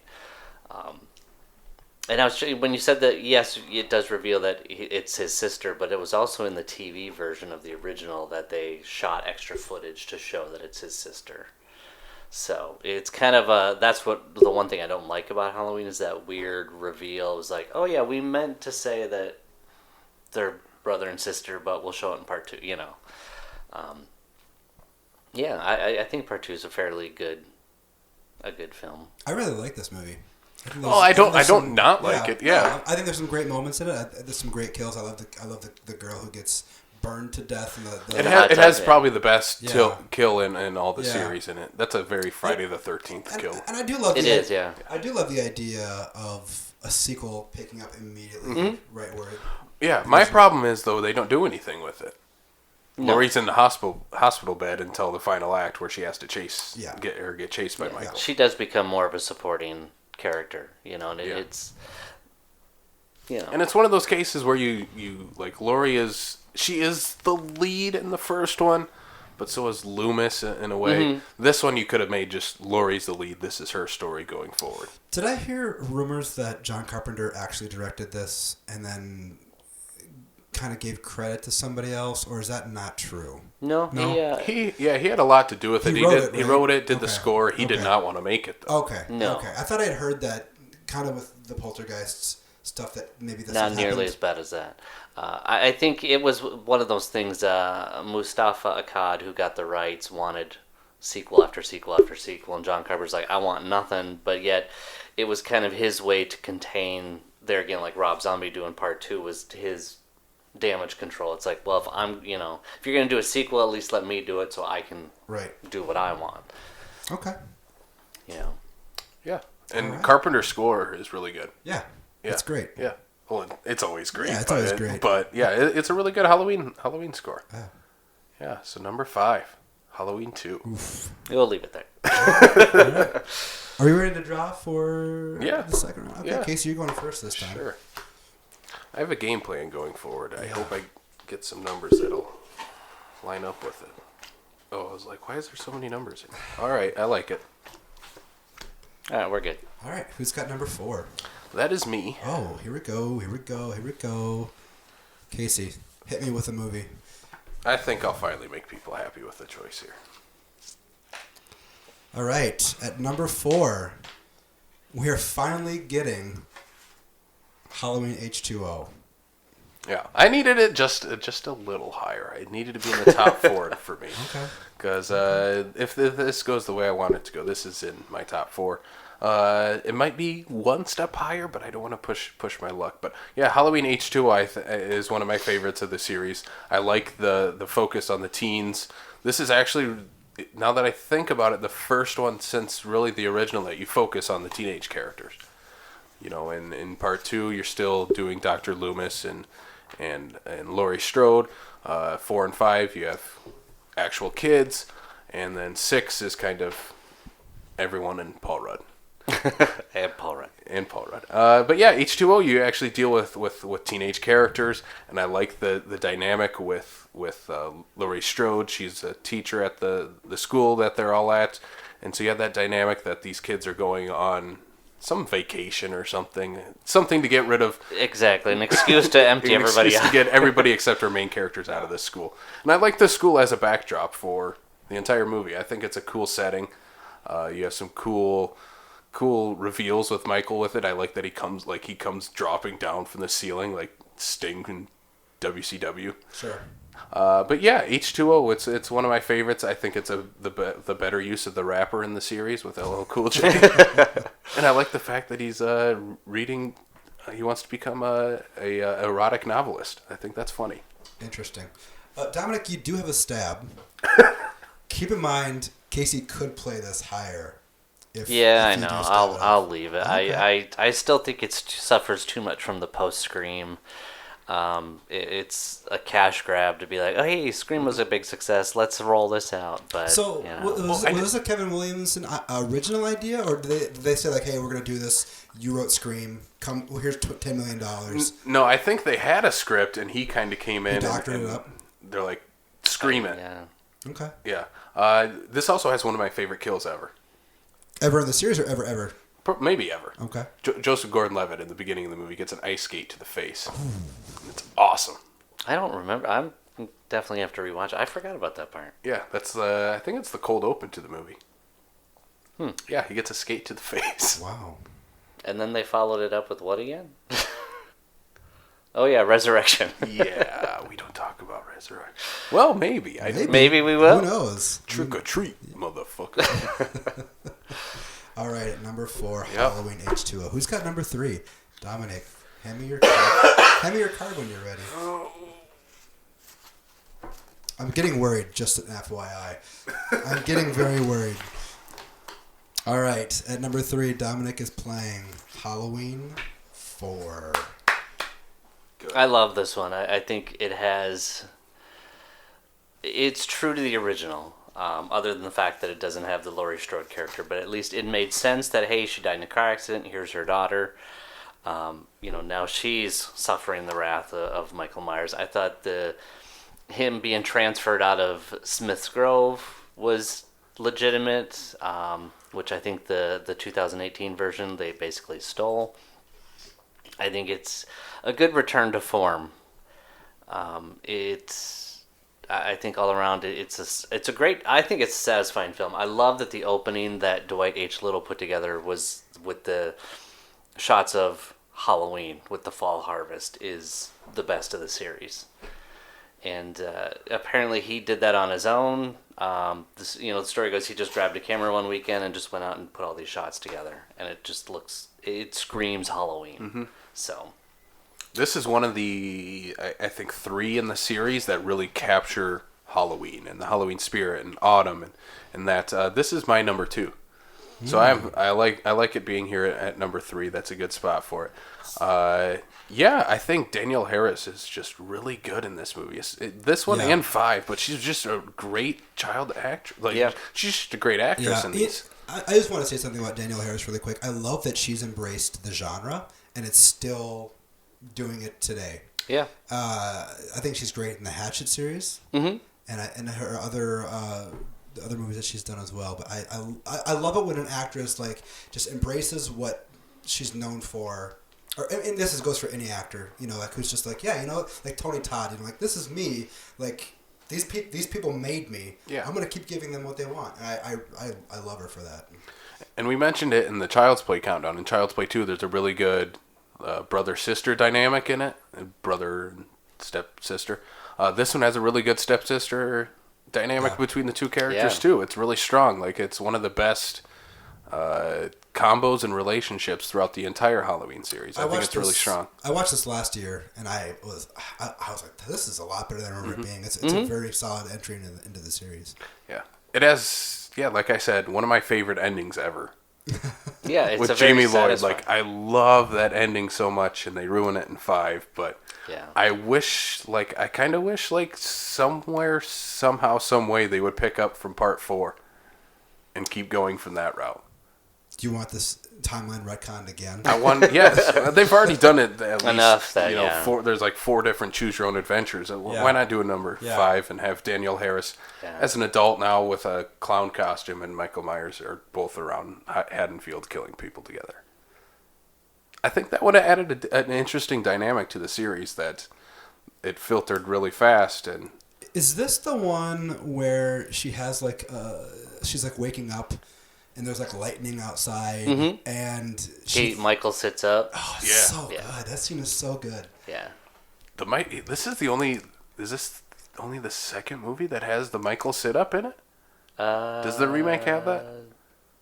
And when you said that, yes, it does reveal that it's his sister, but it was also in the TV version of the original that they shot extra footage to show that it's his sister. So it's kind of that's what the one thing I don't like about Halloween is that weird reveal. It was like, oh yeah, we meant to say that they're brother and sister, but we'll show it in part 2. I think part 2 is a fairly good film. I really like this movie. I don't like it. Yeah, I think there's some great moments in it. There's some great kills. I love the girl who gets burned to death. It has probably the best kill in all the series in it. That's a very Friday the 13th kill. And I do love I do love the idea of a sequel picking up immediately right where it... Yeah, my problem is, though, they don't do anything with it. No. Laurie's in the hospital bed until the final act where she has to get chased by Michael. She does become more of a supporting character, and it's... And it's one of those cases where you like Laurie is the lead in the first one, but so is Loomis in a way. This one you could have made just Laurie's the lead. This is her story going forward. Did I hear rumors that John Carpenter actually directed this and then kind of gave credit to somebody else, or is that not true? No. He had a lot to do with it. He wrote it, did the score. He did Okay. not want to make it though. Okay. No. Okay. I thought I had heard that kind of with the Poltergeists stuff that maybe that's not nearly as bad as that. I think it was one of those things. Mustafa Akkad, who got the rights, wanted sequel after sequel after sequel, and John Carpenter's like, I want nothing. But yet, it was kind of his way to contain. There again, like Rob Zombie doing part 2 was his damage control. It's like, well, if you're gonna do a sequel, at least let me do it so I can do what I want. Okay. Yeah, and Carpenter's score is really good. Yeah. It's great. Yeah. Well, it's always great. Yeah, it's always great. But yeah, it's a really good Halloween score. Yeah. So number 5, Halloween 2. Oof. We'll leave it there. Right. Are we ready to draw for the second round? Okay, Casey, you're going first this time. Sure. I have a game plan going forward. I hope I get some numbers that'll line up with it. Oh, I was like, why is there so many numbers here? All right, I like it. All right, we're good. All right, who's got number 4? That is me. Oh, here we go. Casey, hit me with a movie. I think I'll finally make people happy with the choice here. All right, at number 4, we are finally getting Halloween H2O. Yeah, I needed it just a little higher. I needed to be in the top 4 for me. Okay. Because if this goes the way I want it to go, this is in my top 4. It might be one step higher, but I don't want to push my luck. But yeah, Halloween H2O is one of my favorites of the series. I like the focus on the teens. This is actually, now that I think about it, the first one since really the original that you focus on the teenage characters. In part 2, you're still doing Dr. Loomis and Laurie Strode. 4 and 5, you have actual kids, and then 6 is kind of everyone and Paul Rudd. And Paul Rudd. But yeah, H2O, you actually deal with teenage characters, and I like the dynamic with Laurie Strode. She's a teacher at the school that they're all at, and so you have that dynamic that these kids are going on some vacation or something to get rid of. Exactly, an excuse to empty everybody out. To get everybody except our main characters out of this school. And I like the school as a backdrop for the entire movie. I think it's a cool setting. You have some cool reveals with Michael with it. I like that he comes dropping down from the ceiling like Sting in WCW. Sure. But yeah, H2O, it's one of my favorites. I think it's the better use of the rapper in the series with LL Cool J. And I like the fact that he's reading. He wants to become a erotic novelist. I think that's funny. Interesting. Dominic, you do have a stab. Keep in mind, Casey could play this higher. If I you know. do stab it I'll leave it. Okay. I still think it suffers too much from the post-Scream. It's a cash grab to be like, oh, hey, Scream was a big success. Let's roll this out. But So, you know. was this a Kevin Williamson original idea, or did they say like, "Hey, we're gonna do this. You wrote Scream. Come, well, here's $10 million." No, I think they had a script, and he kind of came in. He doctored it up. They're like, "Scream it." Yeah. Okay. Yeah. This also has one of my favorite kills ever. Ever in the series, or ever? Maybe ever. Okay. Joseph Gordon-Levitt in the beginning of the movie gets an ice skate to the face. It's awesome. I don't remember. I'm definitely have to rewatch. I forgot about that part. Yeah, that's I think it's the cold open to the movie. Yeah, he gets a skate to the face. Wow. And then they followed it up with what again? Oh yeah, Resurrection. Yeah, we don't talk about Resurrection. Well, maybe. Maybe we will. Who knows? Trick or treat, motherfucker. All right, at number 4, Yep. Halloween H2O. Who's got number 3? Dominic, hand me your card. Hand me your card when you're ready. I'm getting worried, just an FYI. I'm getting very worried. All right, at number 3, Dominic is playing Halloween 4. I love this one. I think it's true to the original, other than the fact that it doesn't have the Laurie Strode character, but at least it made sense that, hey, she died in a car accident, here's her daughter. Now she's suffering the wrath of Michael Myers. I thought him being transferred out of Smith's Grove was legitimate, which I think the 2018 version they basically stole. I think it's a good return to form. I think all around it's a great. I think it's a satisfying film. I love that the opening that Dwight H. Little put together was with the shots of Halloween with the fall harvest is the best of the series. And apparently he did that on his own. The story goes he just grabbed a camera one weekend and just went out and put all these shots together, and it screams Halloween. Mm-hmm. So this is one of the, I think, 3 in the series that really capture Halloween and the Halloween spirit and autumn and that. This is my number 2. So I like it being here at number 3. That's a good spot for it. I think Danielle Harris is just really good in this movie. This one and 5, but she's just a great child actress. She's just a great actress in these. I just want to say something about Danielle Harris really quick. I love that she's embraced the genre and it's still doing it today. Yeah. I think she's great in the Hatchet series. Mm-hmm. And her other movies that she's done as well. But I love it when an actress just embraces what she's known for. And this goes for any actor, who's just like Tony Todd, this is me, these people made me. Yeah. I'm gonna keep giving them what they want. And I love her for that. And we mentioned it in the Child's Play countdown. In Child's Play 2, there's a really good brother-sister dynamic in it, brother and stepsister. This one has a really good stepsister dynamic between the two characters too. It's really strong. It's one of the best combos and relationships throughout the entire Halloween series. I think it's really strong. I watched this last year, and I was like, this is a lot better than I remember it being. It's a very solid entry into the series. Yeah, it has. Yeah, like I said, one of my favorite endings ever. Yeah, it's with Jamie Lloyd. I love that ending so much, and they ruin it in 5. But I wish, I kind of wish, somewhere, somehow, some way, they would pick up from part 4 and keep going from that route. Do you want this timeline retconned again? I want, yes. They've already done it at enough least, 4, there's 4 different choose your own adventures. Why not do a number 5 and have Danielle Harris as an adult now with a clown costume and Michael Myers are both around Haddonfield killing people together? I think that would have added an interesting dynamic to the series that it filtered really fast. And is this the one where she has she's waking up and there's lightning outside and Michael sits up. Oh, it's so good. That scene is so good. Yeah. Is this only the second movie that has the Michael sit up in it? Does the remake have that?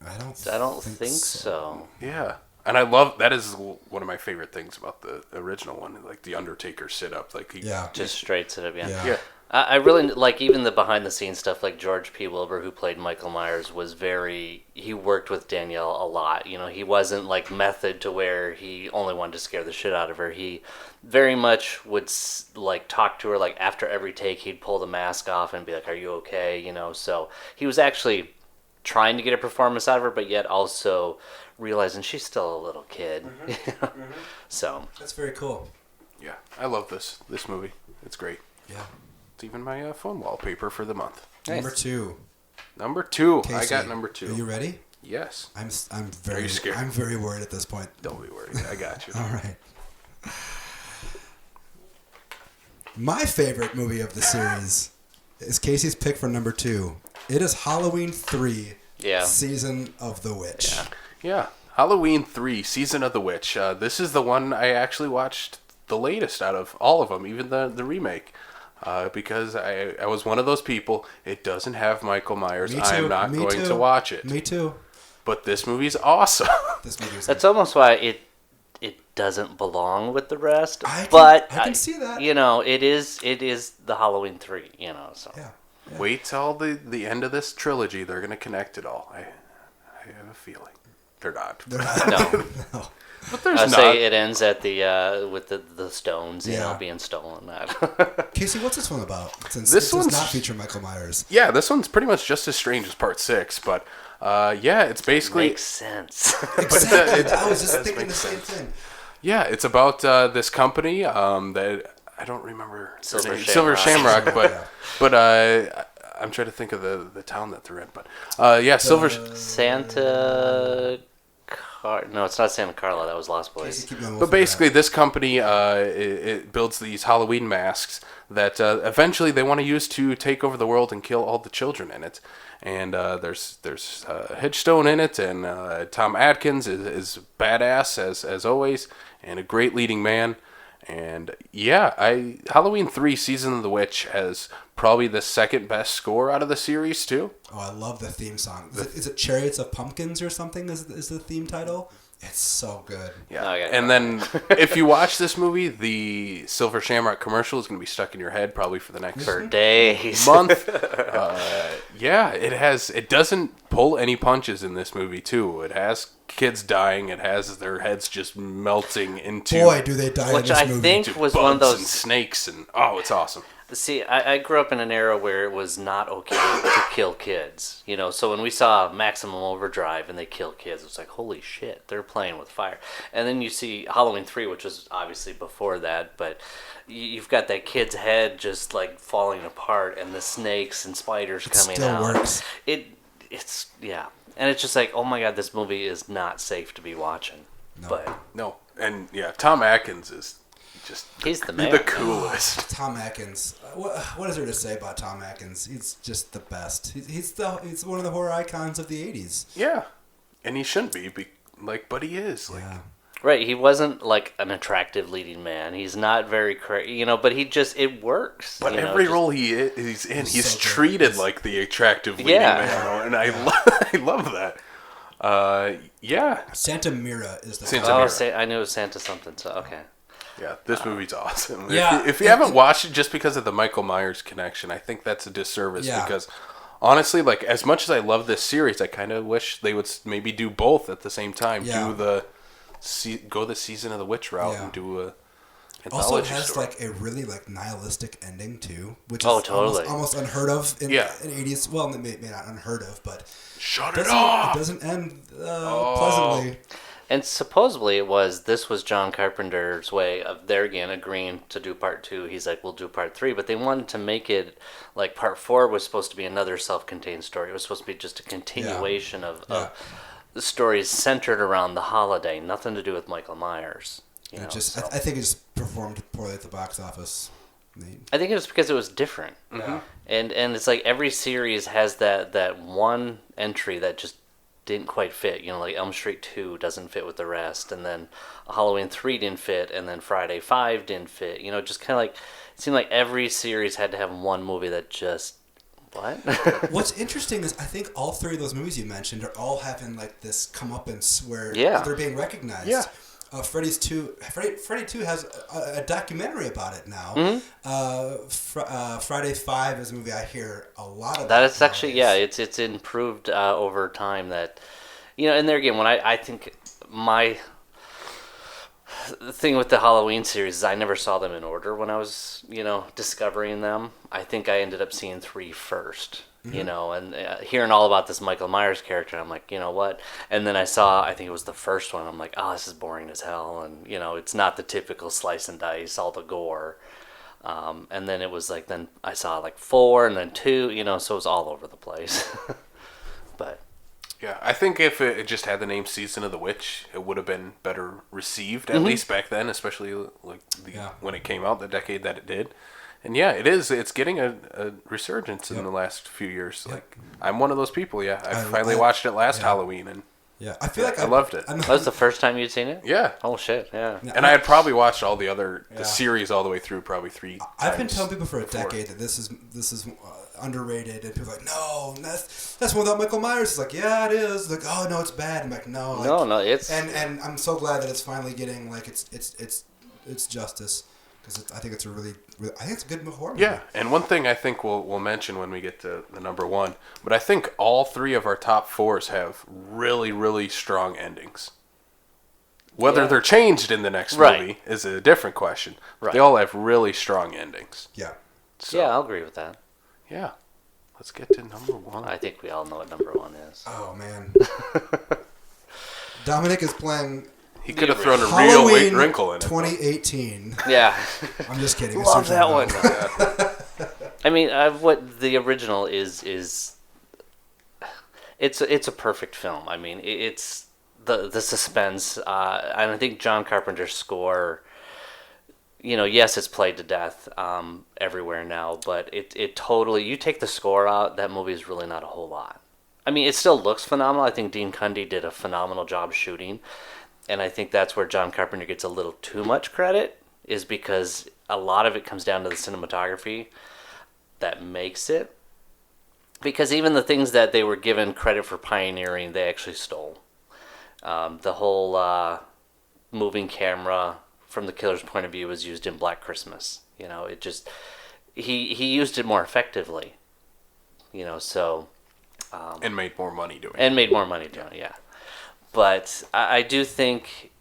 I don't think so. Yeah. And I love, that is one of my favorite things about the original one, the Undertaker sit up. Just straight sit up, Yeah. I really like even the behind the scenes stuff. Like George P. Wilbur, who played Michael Myers, he worked with Danielle a lot. He wasn't like method to where he only wanted to scare the shit out of her. He very much would like talk to her. Like after every take, he'd pull the mask off and be like, "Are you okay?" So he was actually trying to get a performance out of her, but yet also realizing she's still a little kid. So That's very cool. Yeah, I love this movie. It's great. Yeah. It's even my phone wallpaper for the month. Nice. Number two. I Casey, got number 2. Are you ready? Yes. I'm Are you scared? I'm very worried at this point. Don't be worried. I got you. All right. My favorite movie of the series is Casey's pick for number 2. It is Halloween 3, Season of the Witch. Yeah. Halloween 3, Season of the Witch. This is the one I actually watched the latest out of all of them, even the remake. Because I was one of those people, it doesn't have Michael Myers. Me too. I'm not Me going too. to watch it. Me too. But this movie's awesome. That's almost why it doesn't belong with the rest. I can see that. It is the Halloween 3. So Yeah. Wait till the end of this trilogy. They're going to connect it all. I have a feeling. They're not. no. No. But there's I not. say it ends at the with the stones, being stolen. Casey, what's this one about? Since This it does one's- not feature Michael Myers. Yeah, this one's pretty much just as strange as part 6, but it's basically Makes sense. Exactly. I was just does thinking make the same sense. thing. Yeah, it's about this company that I don't remember Silver their name. Shamrock. Silver Shamrock, but I'm trying to think of the town that they're in. But Silver. Santa. No, it's not Santa Carla. That was Lost Boys. Casey, keep going. We'll But figure it basically, this company it builds these Halloween masks that eventually they want to use to take over the world and kill all the children in it. And there's Hedgestone in it, and Tom Atkins is badass as always, and a great leading man. And Halloween 3 Season of the Witch has probably the second best score out of the series too. Oh, I love the theme song. Is it Chariots of Pumpkins or something? Is the theme title? It's so good. Yeah. Oh, yeah. And then if you watch this movie, the Silver Shamrock commercial is going to be stuck in your head probably for the next For days. month. It doesn't pull any punches in this movie too. It has kids dying. It has their heads just melting into Boy, do they die in Which this I movie. think into was bugs one of those. and snakes, and it's awesome. See, I grew up in an era where it was not okay to kill kids. So when we saw Maximum Overdrive and they kill kids, it was like, holy shit, they're playing with fire. And then you see Halloween 3, which was obviously before that, but you've got that kid's head just like falling apart and the snakes and spiders coming still out. works. It's and it's just like, oh my god, this movie is not safe to be watching. No. But No, and Tom Atkins is just he's the man. the coolest. Tom Atkins. What is there to say about Tom Atkins? He's just the best. He's one of the horror icons of the 80s. Yeah, and he shouldn't be but he is. Yeah. Right, he wasn't like an attractive leading man. He's not very but it works. But every role he's in, he's so good. treated like the attractive leading man, and I love that. Santa Mira is the Santa Oh, Mira. I knew it was Santa something. So okay. Yeah, this movie's awesome. Yeah, If you haven't watched it just because of the Michael Myers connection, I think that's a disservice because honestly, like as much as I love this series, I kind of wish they would maybe do both at the same time. Yeah. Go the Season of the Witch route and do a anthology Also, it has story. like a really like nihilistic ending too, which is totally. almost unheard of in 80s. Well, may not unheard of, but Shut it it off! doesn't end pleasantly. And supposedly this was John Carpenter's way of there again agreeing to do part 2. He's like, we'll do part 3, but they wanted to make it like part 4 was supposed to be another self-contained story. It was supposed to be just a continuation of the stories centered around the holiday, nothing to do with Michael Myers. I think it just performed poorly at the box office. I think it was because it was different. Yeah. And it's like every series has that one entry that just didn't quite fit. Like Elm Street 2 doesn't fit with the rest, and then Halloween 3 didn't fit, and then Friday 5 didn't fit. Just kind of like it seemed like every series had to have one movie that just what? What's interesting is I think all 3 of those movies you mentioned are all having like this comeuppance where Yeah. they're being recognized. Yeah. Freddy 2 has a documentary about it now. Friday 5 is a movie I hear a lot about. That is actually, yeah, it's improved over time. That, and there again, when I think the thing with the Halloween series is I never saw them in order when I was, discovering them. I think I ended up seeing 3 first. And hearing all about this Michael Myers character, I'm like, you know what? And then I think it was the first one. I'm like, oh, this is boring as hell. And, it's not the typical slice and dice, all the gore. And then it was like, then I saw like 4 and then 2, so it was all over the place. But. Yeah, I think if it just had the name Season of the Witch, it would have been better received, at least back then, especially when it came out, the decade that it did. And yeah, it is. It's getting a resurgence in the last few years. Yep. Like, I'm one of those people. Yeah, I finally watched it last Halloween, and I feel like I loved it. That was the first time you'd seen it? Yeah. Oh shit! Yeah. And I had probably watched all the series all the way through, probably 3 times. I've been telling people for a decade that this is underrated, and people are like, no, that's one without Michael Myers. It's like, yeah, it is. Like, oh no, it's bad. I'm like, no, no, it's and I'm so glad that it's finally getting like it's justice. Because I think it's it's a good horror movie. Yeah, and one thing I think we'll mention when we get to the number 1, but I think all 3 of our top 4s have really, really strong endings. Whether they're changed in the next movie is a different question. Right. They all have really strong endings. Yeah. So, yeah, I'll agree with that. Yeah. Let's get to number 1. I think we all know what number 1 is. Oh, man. Dominic is playing... He could have thrown a Halloween real wrinkle in it. 2018. Yeah. I'm just kidding. Love that one. I mean, what the original is it's a perfect film. I mean, it's the suspense, and I think John Carpenter's score, yes, it's played to death everywhere now, but it totally, you take the score out, that movie is really not a whole lot. I mean, it still looks phenomenal. I think Dean Cundey did a phenomenal job shooting. And I think that's where John Carpenter gets a little too much credit, is because a lot of it comes down to the cinematography that makes it. Because even the things that they were given credit for pioneering, they actually stole. The whole moving camera from the killer's point of view was used in Black Christmas. It just... He used it more effectively. So... and made more money doing it. And made more money doing it, yeah. But I do think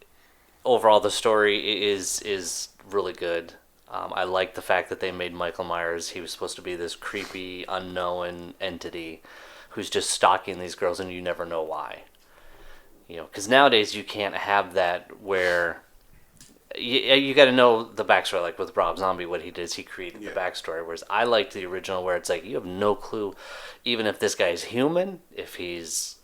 overall the story is really good. I like the fact that they made Michael Myers, he was supposed to be this creepy, unknown entity who's just stalking these girls and you never know why. Because nowadays you can't have that where... You got to know the backstory, like with Rob Zombie, what he did is he created the backstory, whereas I liked the original where it's like you have no clue, even if this guy's human, if he's,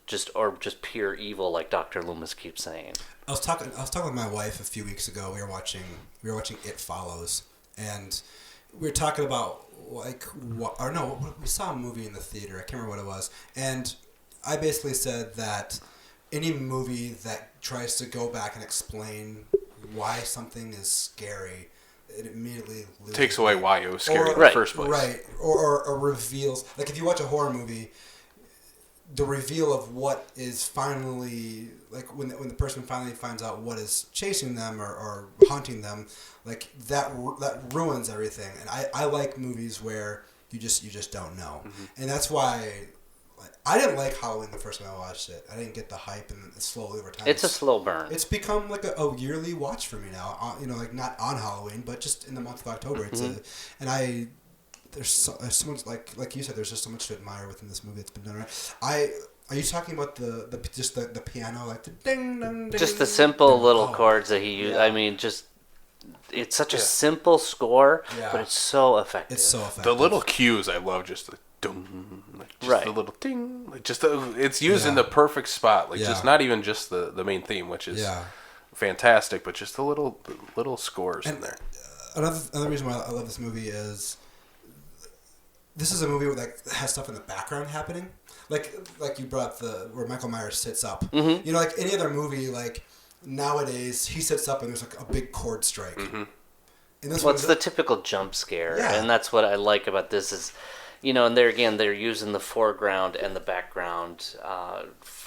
just pure evil, like Dr. Loomis keeps saying. I was talking with my wife a few weeks ago. We were watching It Follows, and we were talking about we saw a movie in the theater. I can't remember what it was, and I basically said that any movie that tries to go back and explain why something is scary, it immediately takes away why it was scary in the first place. Right, or reveals, like if you watch a horror movie, the reveal of what is finally, like when the person finally finds out what is chasing them or haunting them, like that ruins everything. And I like movies where you just don't know, and that's why. I didn't like Halloween the first time I watched it. I didn't get the hype, and slowly over time. It's a slow burn. It's become like a yearly watch for me now. Like not on Halloween, but just in the month of October. There's so much, like you said, there's just so much to admire within this movie that's been done right. Are you talking about the piano, like the ding ding ding? Just the simple little chords that he used. Yeah. I mean, just it's such a simple score, but it's so effective. It's so effective. The little cues I love, just the dum, like the little ding, like it's used in the perfect spot, like just not even just the main theme, which is fantastic, but just the little scores in there. Another reason why I love this movie is this is a movie that has stuff in the background happening, like you brought up where Michael Myers sits up. Mm-hmm. Like any other movie, like nowadays he sits up and there's like a big chord strike. Mm-hmm. And it's the typical jump scare, and that's what I like about this is. You know, and they're using the foreground and the background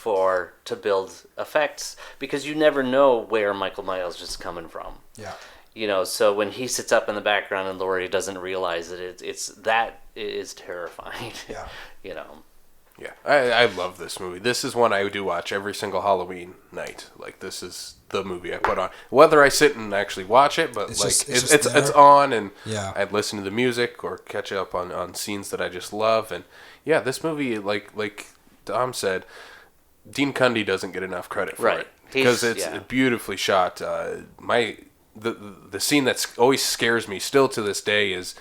to build effects, because you never know where Michael Myers is coming from. Yeah. You know, so when he sits up in the background and Laurie doesn't realize it, that is terrifying. Yeah. You know. Yeah, I love this movie. This is one I do watch every single Halloween night. Like, this is the movie I put on. Whether I sit and actually watch it, but it's on, and Yeah. I'd listen to the music or catch up on scenes that I just love. And yeah, this movie, like Dom said, Dean Cundey doesn't get enough credit for it because it's beautifully shot. The scene that always scares me still to this day is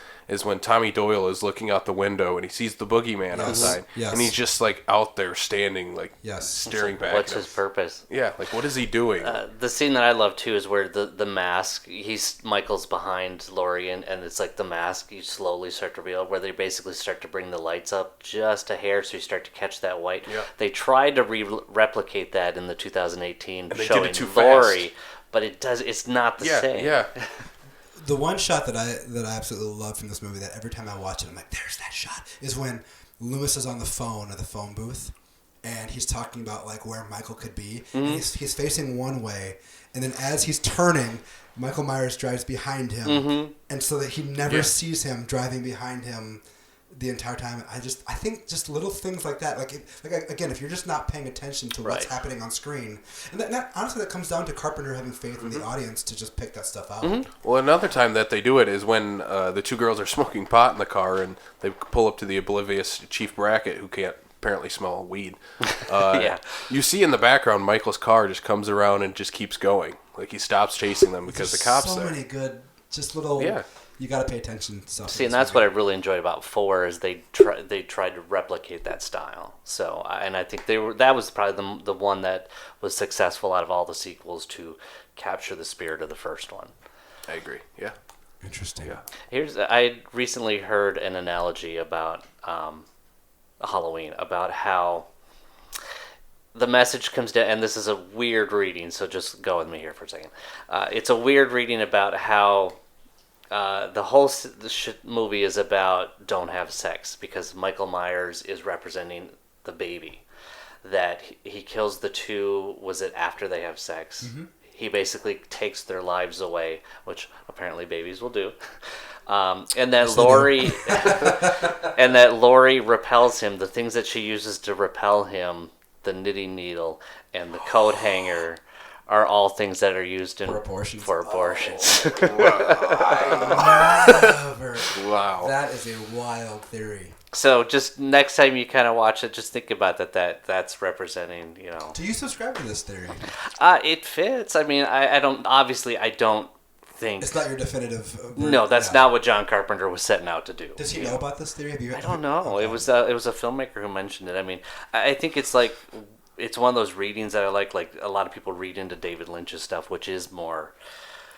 when Tommy Doyle is looking out the window and he sees the boogeyman outside, and he's just like out there standing, like staring back. What's his purpose? Yeah, like what is he doing? The scene that I love too is where the mask. Michael's behind Laurie, and it's like the mask. You slowly start to reveal where they basically start to bring the lights up just a hair, so you start to catch that white. Yeah. They tried to replicate that in the 2018 and they showing did it too Laurie. fast. But it's not the same. Yeah. The one shot that I absolutely love from this movie, that every time I watch it, I'm like, there's that shot, is when Loomis is on the phone at the phone booth, and he's talking about like where Michael could be. And he's facing one way, and then as he's turning, Michael Myers drives behind him, and so that he never sees him driving behind him the entire time. I think just little things like that, like again, if you're just not paying attention to what's happening on screen, and honestly that comes down to Carpenter having faith in the audience to just pick that stuff out. Well, another time that they do it is when the two girls are smoking pot in the car, and they pull up to the oblivious Chief Brackett, who can't apparently smell weed. You see in the background Michael's car just comes around and just keeps going, like he stops chasing them because the cops so there. many good, just little. Yeah. You got to pay attention to stuff. See, and that's what I really enjoyed about 4 is they tried to replicate that style. So, and I think that was probably the one that was successful out of all the sequels to capture the spirit of the first one. I agree. Yeah. Interesting. Yeah. I recently heard an analogy about Halloween, about how the message comes down, and this is a weird reading, so just go with me here for a second. It's a weird reading about how the whole movie is about don't have sex, because Michael Myers is representing the baby. That he kills the two, was it after they have sex? He basically takes their lives away, which apparently babies will do. And that Laurie repels him. The things that she uses to repel him, the knitting needle and the coat hanger, are all things that are used for abortions. Wow. That is a wild theory. So just next time you kind of watch it, just think about that's representing, you know. Do you subscribe to this theory? It fits. I mean, I don't think... It's not your definitive... No, that's not what John Carpenter was setting out to do. Does he know about this theory? I don't know. Okay. It was a filmmaker who mentioned it. I mean, I think it's like... It's one of those readings that I like a lot of people read into David Lynch's stuff, which is more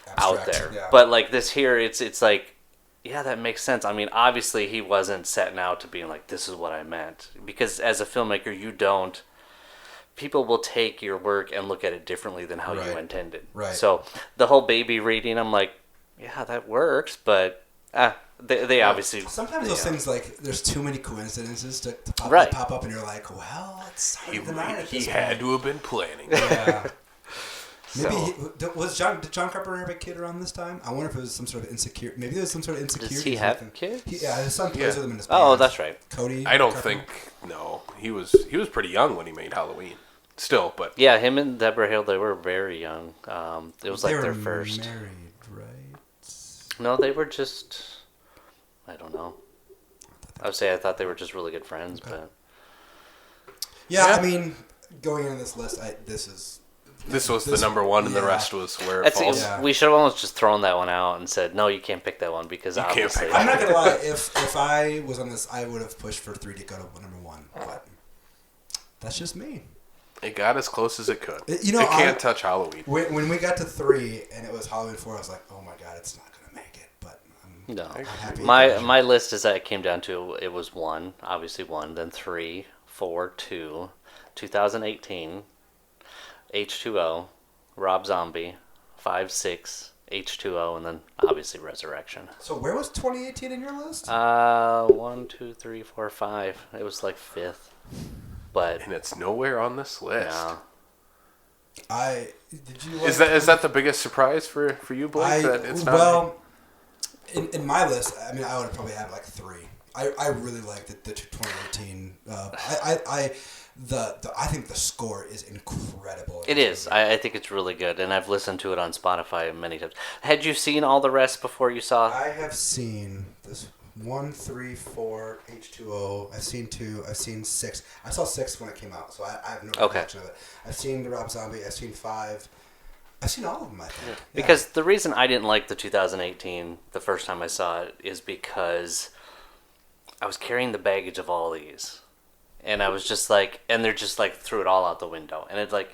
abstract, out there. Yeah. But like this here, it's like, yeah, that makes sense. I mean, obviously he wasn't setting out to being like, this is what I meant. Because as a filmmaker, people will take your work and look at it differently than how you intended. Right. So the whole baby reading, I'm like, yeah, that works, but they obviously... Sometimes those things, like, there's too many coincidences to pop up, and you're like, well, it's hard to deny it at this He had to have been planning. Yeah. Maybe did John Carpenter have a kid around this time? I wonder if it was some sort of insecurity. Maybe there was some sort of insecurity. Does he have kids? His son plays with him in his band. Oh, that's right. Cody. I don't think. No, he was pretty young when he made Halloween. Still, but yeah, him and Deborah Hill, they were very young. It was like their first. They were married, right? No, they were just. I don't know. I would say I thought they were just really good friends, but. Yeah, I mean, going into this list, this was the number one, and the rest was where it falls. We should have almost just thrown that one out and said, no, you can't pick that one because obviously. I'm not gonna lie. If I was on this, I would have pushed for 3 to go to number 1. But that's just me. It got as close as it could. It can't touch Halloween. When we got to 3 and it was Halloween 4, I was like, oh my god, it's not gonna make it. But I'm happy. My list, as that it came down to, it was 1, obviously 1, then 3, 4, 2, 2018. H2O, Rob Zombie, 5, 6, H2O, and then obviously Resurrection. So where was 2018 in your list? 1, 2, 3, 4, 5. It was like 5th, but And it's nowhere on this list. no. Did you like, Is that the biggest surprise for you, Blake? That it's not well, in my list, I mean, I would probably have like 3. I really like the 2018. I think the score is incredible. It is. I think it's really good, and I've listened to it on Spotify many times. Had you seen all the rest before you saw? I have seen this 1, 3, 4, H2O. I've seen 2. I've seen 6. I saw 6 when it came out, so I have no recollection of it. I've seen the Rob Zombie. I've seen 5. I've seen all of them, I think. Yeah. Because the reason I didn't like the 2018 the first time I saw it is because I was carrying the baggage of all these. And I was just like, and they're just like threw it all out the window. And it's like,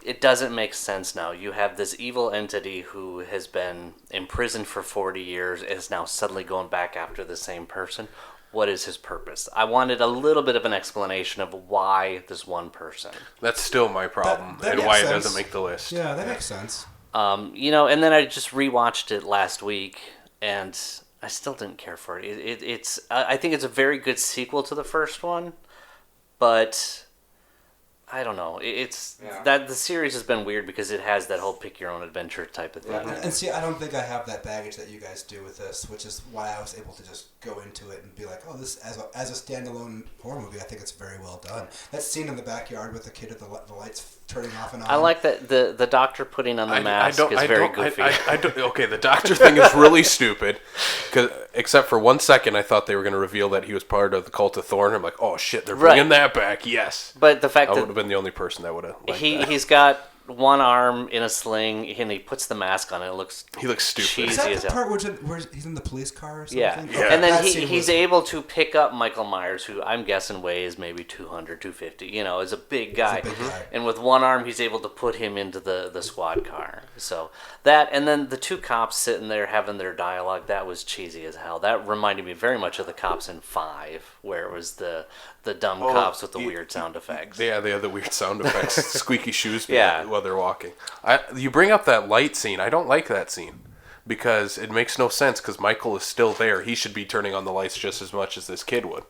it doesn't make sense now. You have this evil entity who has been imprisoned for 40 years and is now suddenly going back after the same person. What is his purpose? I wanted a little bit of an explanation of why this one person. That's still my problem, that and why makes it doesn't sense. make the list. Yeah, that makes sense. And then I just rewatched it last week, and I still didn't care for it. I think it's a very good sequel to the first one, but I don't know. That the series has been weird because it has that whole pick your own adventure type of thing. Yeah, and see, I don't think I have that baggage that you guys do with this, which is why I was able to just go into it and be like, oh, this as a standalone horror movie, I think it's very well done. That scene in the backyard with the kid with the lights turning off and on. I like that the doctor putting on the mask is very goofy. Okay, the doctor thing is really stupid. Except for 1 second, I thought they were going to reveal that he was part of the Cult of Thorn. I'm like, oh shit, they're bringing that back. Yes. But the fact I that would have been the only person that would have liked that. he's got one arm in a sling and he puts the mask on it. He looks stupid. cheesy Is that as the hell. part where he's in the police car or something? Yeah. Okay, And then that scene he's was- able to pick up Michael Myers, who I'm guessing weighs maybe 200, 250, is a big guy. He's a big guy. And with one arm, he's able to put him into the squad car. So that, and then the two cops sitting there having their dialogue, that was cheesy as hell. That reminded me very much of the cops in 5, where it was the dumb cops with the weird sound effects. Yeah, they had the weird sound effects, squeaky shoes Yeah. while they're walking. You bring up that light scene. I don't like that scene because it makes no sense because Michael is still there. He should be turning on the lights just as much as this kid would.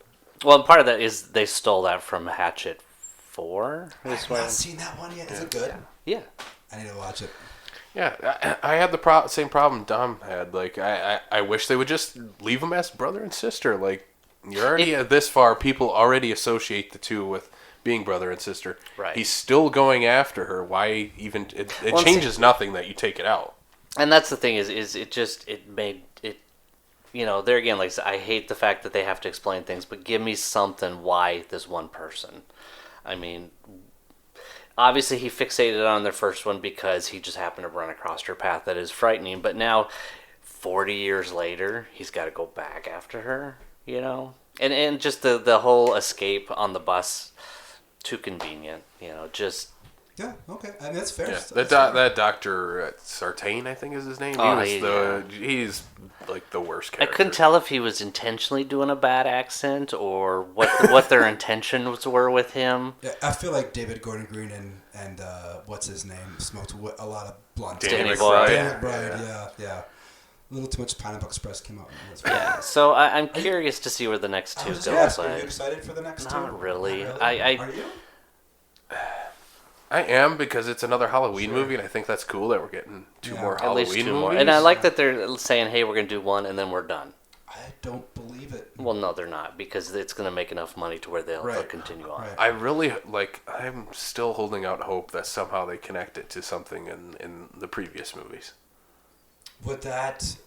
Well, and part of that is they stole that from Hatchet 4. I've not seen that one yet. Is it good? Yeah. I need to watch it. Yeah, I had the same problem Dom had. Like, I wish they would just leave them as brother and sister. Like, you're already this far. People already associate the two with being brother and sister. Right. He's still going after her. Why even? It changes nothing that you take it out. And that's the thing is it made it, there again, like I said, I hate the fact that they have to explain things, but give me something why this one person. I mean, obviously he fixated on their first one because he just happened to run across her path. That is frightening, but now 40 years later, he's got to go back after her, and just the whole escape on the bus, too convenient, just. Yeah, okay. I mean, that's fair. Yeah, that Dr. Sartain, I think is his name. He's like the worst character. I couldn't tell if he was intentionally doing a bad accent or what their intentions were with him. Yeah, I feel like David Gordon Green and what's his name smoked a lot of blunt. Danny McBride. Danny McBride, yeah. A little too much Pineapple Express came out. Yeah, so I'm curious to see where the next two go. Are you excited for the next two? Not really. Are you? I am because it's another Halloween movie, and I think that's cool that we're getting two more At Halloween least two movies. more. And I like that they're saying, hey, we're going to do one and then we're done. I don't believe it. Well, no, they're not, because it's going to make enough money to where they'll continue on. Right. I really I'm still holding out hope that somehow they connect it to something in the previous movies. Would it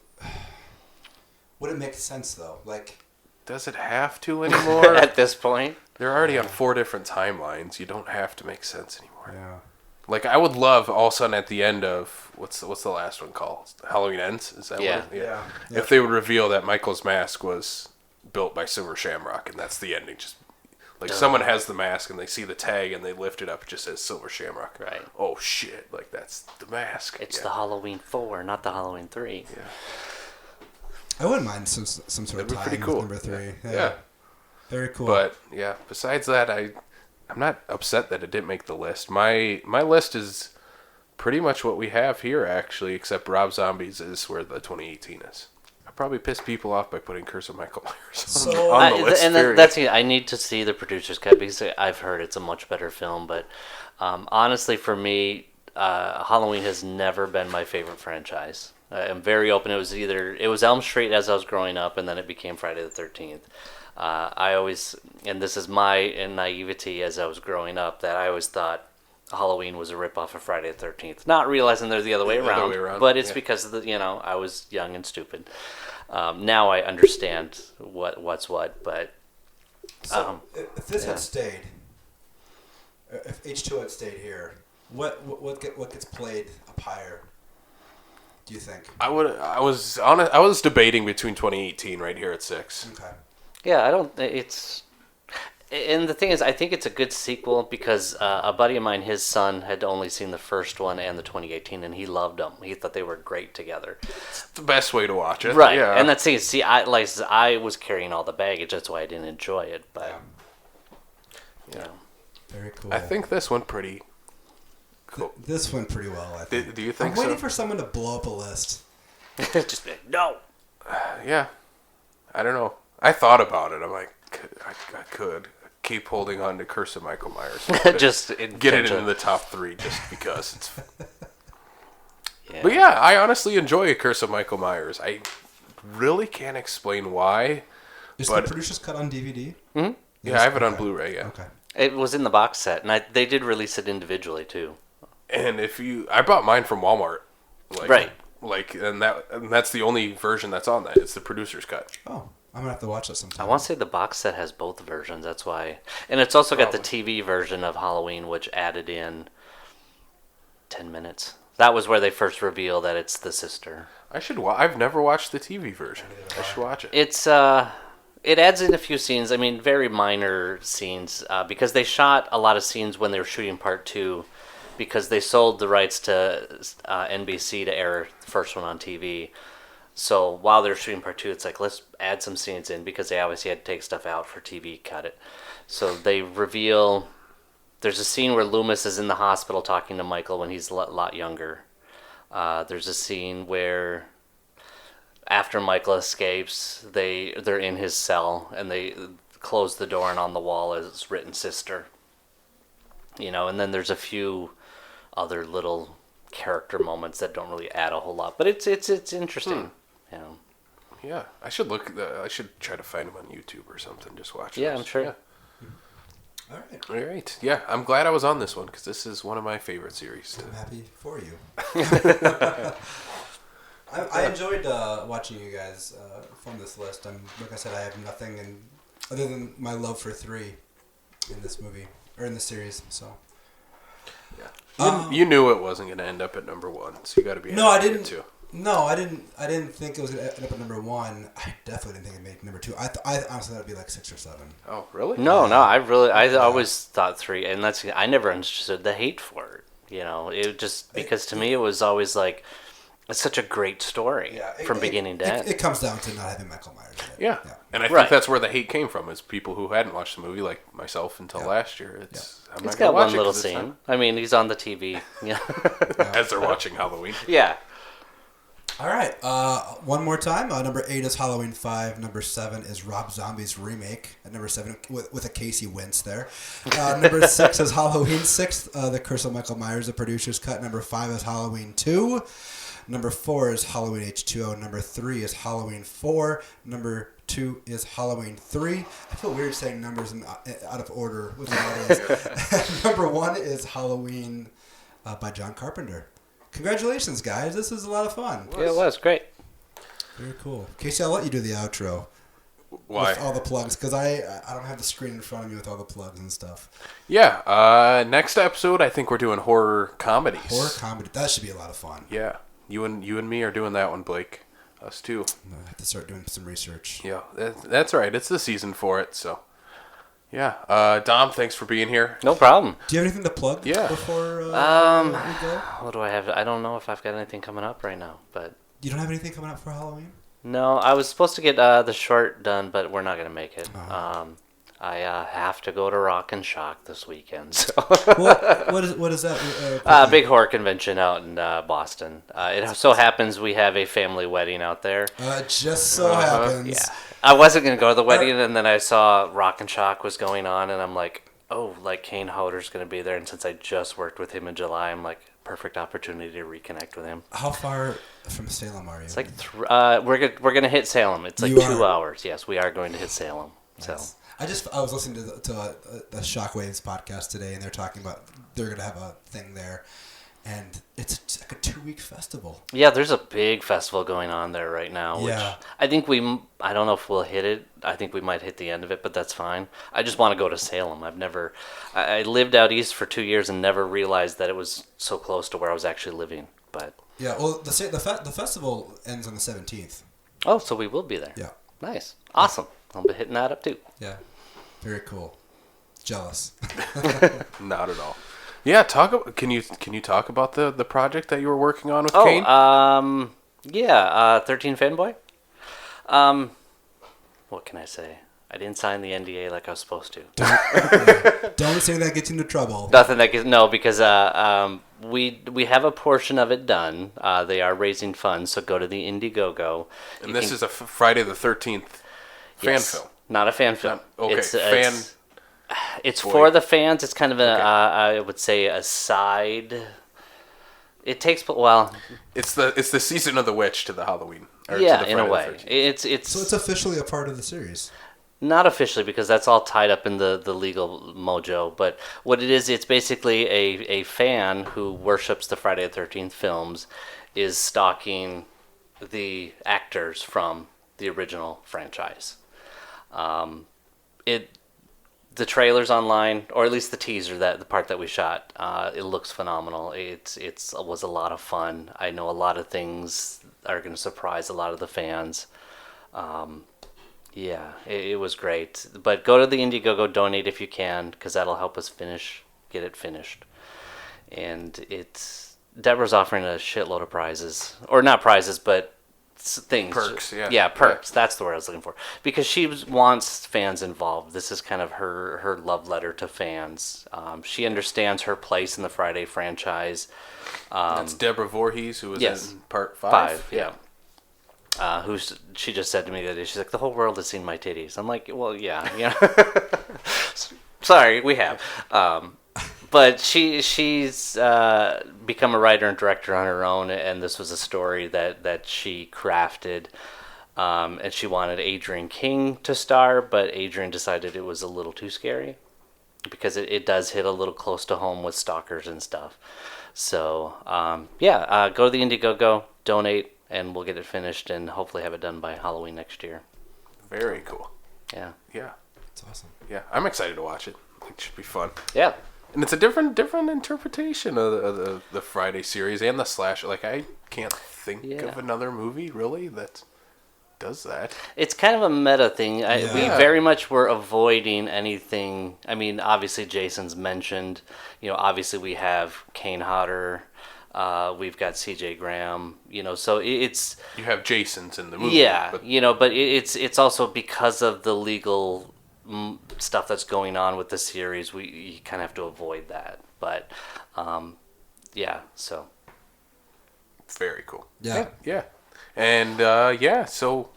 make sense though? Like, does it have to anymore? At this point? They're already on 4 different timelines. You don't have to make sense anymore. yeah. Like, I would love all of a sudden at the end of what's the last one called? Halloween Ends? Is that Yeah. what it? Yeah. If they would reveal that Michael's mask was built by Silver Shamrock, and that's the ending. Just like someone has the mask and they see the tag and they lift it up, it just says Silver Shamrock. Right. Oh shit! Like that's the mask. It's the Halloween 4, not the Halloween 3. Yeah. I wouldn't mind some sort That'd of be tie pretty with cool. number 3. Yeah. Very cool. But yeah, besides that, I'm not upset that it didn't make the list. My list is pretty much what we have here, actually, except Rob Zombies is where the 2018 is. I probably pissed people off by putting Curse of Michael Myers on the list. And that's I need to see the producer's cut because I've heard it's a much better film. But honestly, for me, Halloween has never been my favorite franchise. I'm very open. It was Elm Street as I was growing up, and then it became Friday the 13th. I always, and this is my naivety as I was growing up, that I always thought Halloween was a ripoff of Friday the 13th, not realizing they're the other way around. But it's because of I was young and stupid. Now I understand what's what, but so if this had stayed, if H2 had stayed here, what gets played up higher? Do you think? I was debating between 2018 right here at 6. Okay. Yeah, I don't. And the thing is, I think it's a good sequel because a buddy of mine, his son, had only seen the first one and the 2018, and he loved them. He thought they were great together. It's the best way to watch it. Right. Yeah. And that's the thing. See, I was carrying all the baggage. That's why I didn't enjoy it. But, Very cool. I think this went pretty cool. This went pretty well, I think. Do you think I'm waiting for someone to blow up a list. Just be like, no. Yeah. I don't know. I thought about it. I'm like, I could keep holding on to Curse of Michael Myers. Just get it into the top 3 just because. It's... Yeah. But yeah, I honestly enjoy Curse of Michael Myers. I really can't explain why. Is the producer's cut on DVD? Mm-hmm. Yeah, I have it on Blu-ray, yeah. Okay. It was in the box set, and they did release it individually, too. And I bought mine from Walmart. Right. And that's the only version that's on that. It's the producer's cut. Oh. I'm going to have to watch that sometime. I want to say the box set has both versions. That's why. And it's also got the TV version of Halloween, which added in 10 minutes. That was where they first reveal that it's the sister. I've never watched the TV version. I should watch it. It adds in a few scenes. I mean, very minor scenes. Because they shot a lot of scenes when they were shooting part 2. Because they sold the rights to NBC to air the first one on TV. So while they're shooting part 2, it's like, let's add some scenes in because they obviously had to take stuff out for TV, cut it. So they reveal, there's a scene where Loomis is in the hospital talking to Michael when he's a lot younger. There's a scene where after Michael escapes, they're in his cell and they close the door and on the wall is written sister. And then there's a few other little character moments that don't really add a whole lot, but it's interesting. Yeah, I should I should try to find them on YouTube or something. Just watch. Yeah, those. I'm sure. Yeah. All right. Yeah, I'm glad I was on this one because this is one of my favorite series. I'm happy for you. I enjoyed watching you guys from this list. Like I said, I have nothing other than my love for 3 in this movie or in this series. So. Yeah. You knew it wasn't going to end up at number 1, so you got to be. No, I didn't. Too. No, I didn't think it was going to end up at number 1. I definitely didn't think it made number 2. I honestly thought it'd be like 6 or 7. Oh, really? No. I always thought 3, and I never understood the hate for it. It just because to me it was always like it's such a great story from beginning to end. It comes down to not having Michael Myers in it. Yeah. And I think that's where the hate came from, is people who hadn't watched the movie, like myself until last year. He's got one little scene. I mean, he's on the TV. As they're watching Halloween. Yeah. All right. One more time. Number 8 is Halloween 5. Number 7 is Rob Zombie's remake. At number 7, with a Casey Wentz there. Number 6 is Halloween 6, The Curse of Michael Myers, the producer's cut. Number 5 is Halloween 2. Number 4 is Halloween H2O. Number 3 is Halloween 4. Number 2 is Halloween 3. I feel weird saying numbers out of order with the Number 1 is Halloween by John Carpenter. Congratulations, guys. This was a lot of fun. Yeah, it was great. Very cool. Casey, I'll let you do the outro. Why? With all the plugs, because I don't have the screen in front of me with all the plugs and stuff. Yeah. Next episode, I think we're doing horror comedies. Horror comedy. That should be a lot of fun. Yeah. You and me are doing that one, Blake. Us too. I have to start doing some research. Yeah, that's right. It's the season for it, so. Yeah. Dom, thanks for being here. No problem. Do you have anything to plug before we go? What do I have? I don't know if I've got anything coming up right now, but... You don't have anything coming up for Halloween? No, I was supposed to get the short done, but we're not going to make it. I have to go to Rock and Shock this weekend. So. What is that? Big horror convention out in Boston. It so happens we have a family wedding out there. Just so happens. Yeah. I wasn't going to go to the wedding, and then I saw Rock and Shock was going on, and I'm like, oh, like Kane Hodder's going to be there. And since I just worked with him in July, I'm like, perfect opportunity to reconnect with him. How far from Salem are you? It's like, we're going to hit Salem. It's like 2 hours. Yes, we are going to hit Salem. Nice. So. I was listening to the Shockwaves podcast today, and they're talking about they're going to have a thing there, and it's like a 2-week festival. Yeah, there's a big festival going on there right now. Which Yeah. I think I don't know if we'll hit it. I think we might hit the end of it, but that's fine. I just want to go to Salem. I lived out east for 2 years and never realized that it was so close to where I was actually living. But Yeah, well, the festival ends on the 17th. oh, so we will be there. Yeah. Nice. Awesome. I'll be hitting that up too. Yeah. Very cool. Jealous. Not at all. Yeah, can you talk about the project that you were working on with Oh, Kane? 13 Fanboy. What can I say? I didn't sign the NDA like I was supposed to. Don't say that gets you into trouble. Nothing that gets, no, because we have a portion of it done. They are raising funds, so go to the Indiegogo. And this is a Friday the 13th fan film. Not a fan film. Okay, It's boy. for the fans. It's kind of I would say a side. It takes It's the season of the witch to the Halloween. Or yeah, to the in a Friday way. the 13th. So it's officially a part of the series. Not officially, because that's all tied up in the legal mojo. But what it is, it's basically a fan who worships the Friday the 13th films is stalking the actors from the original franchise. The trailer's online, or at least the teaser, the part that we shot, it looks phenomenal. It was a lot of fun. I know a lot of things are going to surprise a lot of the fans. Yeah, it was great. But go to the Indiegogo, donate if you can, because that'll help us get it finished. And Deborah's offering a shitload of prizes, or not prizes, but things. Perks, yeah. Yeah, perks. That's the word I was looking for. Because she wants fans involved. This is kind of her love letter to fans. She understands her place in the Friday franchise. That's Deborah Voorhees, who was in part 5. Yeah. She just said to me the other day, she's like, the whole world has seen my titties. I'm like, well, yeah. Sorry, we have. But she's become a writer and director on her own, and this was a story that she crafted. And she wanted Adrian King to star, but Adrian decided it was a little too scary because it does hit a little close to home with stalkers and stuff. So, go to the Indiegogo, donate, and we'll get it finished and hopefully have it done by Halloween next year. Very cool. Yeah. Yeah. It's awesome. Yeah, I'm excited to watch it. It should be fun. Yeah. And it's a different interpretation of the Friday series and the slasher. Like, I can't think of another movie, really, that does that. It's kind of a meta thing. We very much were avoiding anything. I mean, obviously Jason's mentioned. Obviously we have Kane Hodder. We've got C.J. Graham. So it's... You have Jason's in the movie. Yeah, but it's also because of the legal stuff that's going on with the series, you kind of have to avoid that. But, so... Very cool. Yeah. Yeah. And, so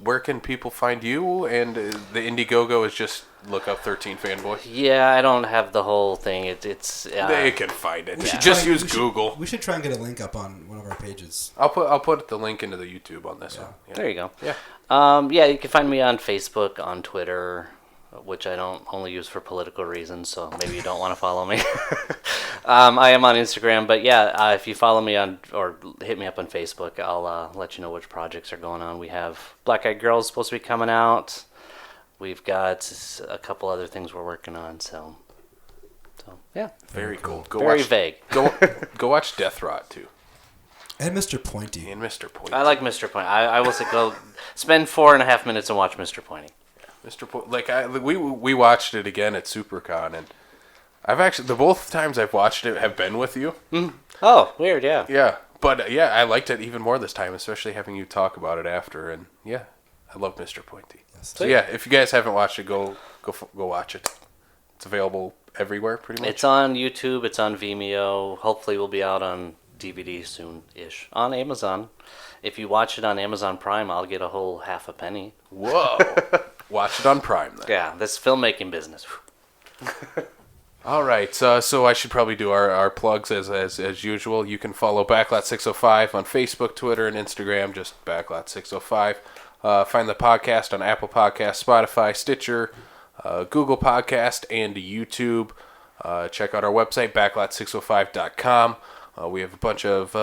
where can people find you? And the Indiegogo is just look up 13 Fanboy. Yeah, I don't have the whole thing. It's they can find it. Yeah. Just use Google. We should try and get a link up on one of our pages. I'll put the link into the YouTube on this one. Yeah. There you go. Yeah. You can find me on Facebook, on Twitter, which I don't only use for political reasons, so maybe you don't want to follow me. I am on Instagram, but if you follow me or hit me up on Facebook, I'll let you know which projects are going on. We have Black Eyed Girls supposed to be coming out. We've got a couple other things we're working on, so yeah. Very cool. Very vague. Go watch Death Rot too. And Mr. Pointy. And Mr. Pointy. I like Mr. Pointy. I will say go spend 4.5 minutes and watch Mr. Pointy. Mr. Pointy. We watched it again at SuperCon, and I've actually the both times I've watched it have been with you. Mm. Oh, weird. Yeah. Yeah, but I liked it even more this time, especially having you talk about it after, and I love Mr. Pointy. Yes. So yeah, if you guys haven't watched it, go watch it. It's available everywhere, pretty much. It's on YouTube. It's on Vimeo. Hopefully, will be out on DVD soon-ish. On Amazon. If you watch it on Amazon Prime, I'll get a whole half a penny. Whoa! Watch it on Prime then. Yeah, this filmmaking business. All right, so I should probably do our plugs as usual. You can follow Backlot605 on Facebook, Twitter, and Instagram, just Backlot605. Find the podcast on Apple Podcasts, Spotify, Stitcher, Google Podcast, and YouTube. Check out our website, backlot605.com. We have a bunch of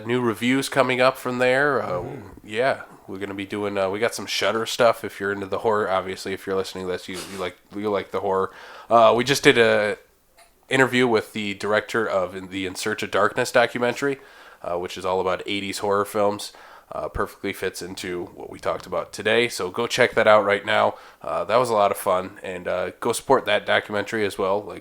new reviews coming up from there. Yeah, we're going to be doing, we got some Shudder stuff if you're into the horror. Obviously, if you're listening to this, you like the horror. We just did a interview with the director of the In Search of Darkness documentary, which is all about 80s horror films. Perfectly fits into what we talked about today. So go check that out right now. That was a lot of fun, and go support that documentary as well.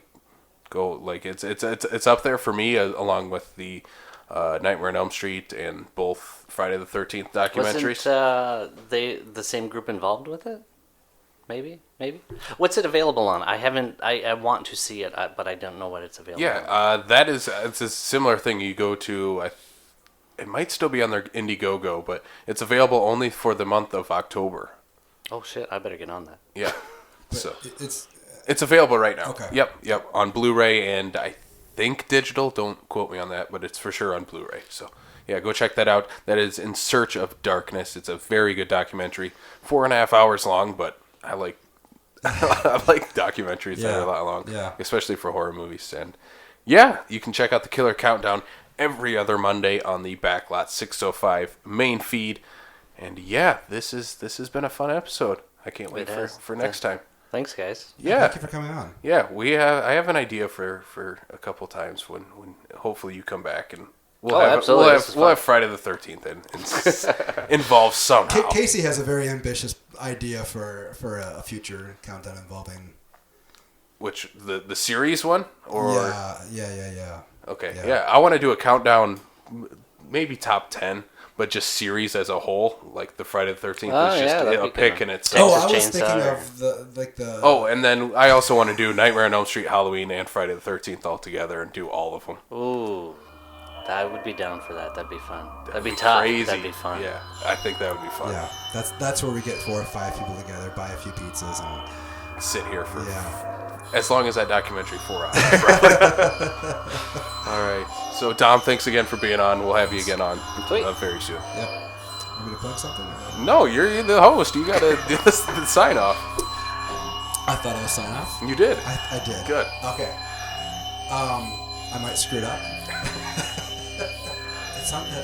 It's up there for me along with the Nightmare on Elm Street and both Friday the 13th documentaries. Wasn't the same group involved with it? Maybe. What's it available on? I want to see it, but I don't know what it's available on. Yeah, it's a similar thing. You go to, it might still be on their Indiegogo, but it's available only for the month of October. Oh shit! I better get on that. Yeah, so It's available right now. Okay. Yep, on Blu-ray and I think digital. Don't quote me on that, but it's for sure on Blu-ray. So yeah, go check that out. That is In Search of Darkness. It's a very good documentary. 4.5 hours long, but I like documentaries that are a lot long, especially for horror movies. And yeah, you can check out the Killer Countdown every other Monday on the Backlot 605 main feed. And yeah, this has been a fun episode. I can't wait for next time. Thanks, guys. Yeah, thank you for coming on. Yeah, I have an idea for a couple times when hopefully you come back and we'll have Friday the 13th and involved somehow. Casey has a very ambitious idea for a future countdown involving which the series one or yeah. Okay, yeah. I want to do a countdown, maybe top 10, but just series as a whole, like the Friday the 13th is just a pick in itself. I was thinking of the. Oh, and then I also want to do Nightmare on Elm Street, Halloween, and Friday the 13th all together and do all of them. Ooh, I would be down for that. That'd be fun. That'd be tough. Crazy. That'd be fun. Yeah, I think that would be fun. Yeah, that's where we get 4 or 5 people together, buy a few pizzas, and sit here for Yeah. as long as that documentary 4 hours. All right. So Dom, thanks again for being on. We'll have you again on very soon. Yep. Want me to plug something? No, you're the host. You gotta do the sign off. I thought I was signing off. You did. I did. Good. Okay. I might screw it up.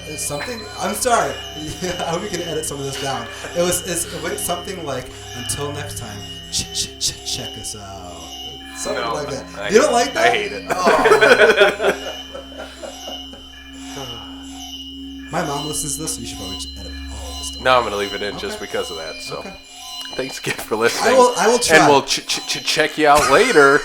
It's something. I'm sorry. I hope you can edit some of this down. It went something like, until next time, check us out. Something like that. You don't like that? I hate it. Oh. My mom listens to this, so you should probably just edit all of this stuff. No, I'm gonna leave it in just because of that. So, thanks again for listening. I will try. And we'll check you out later.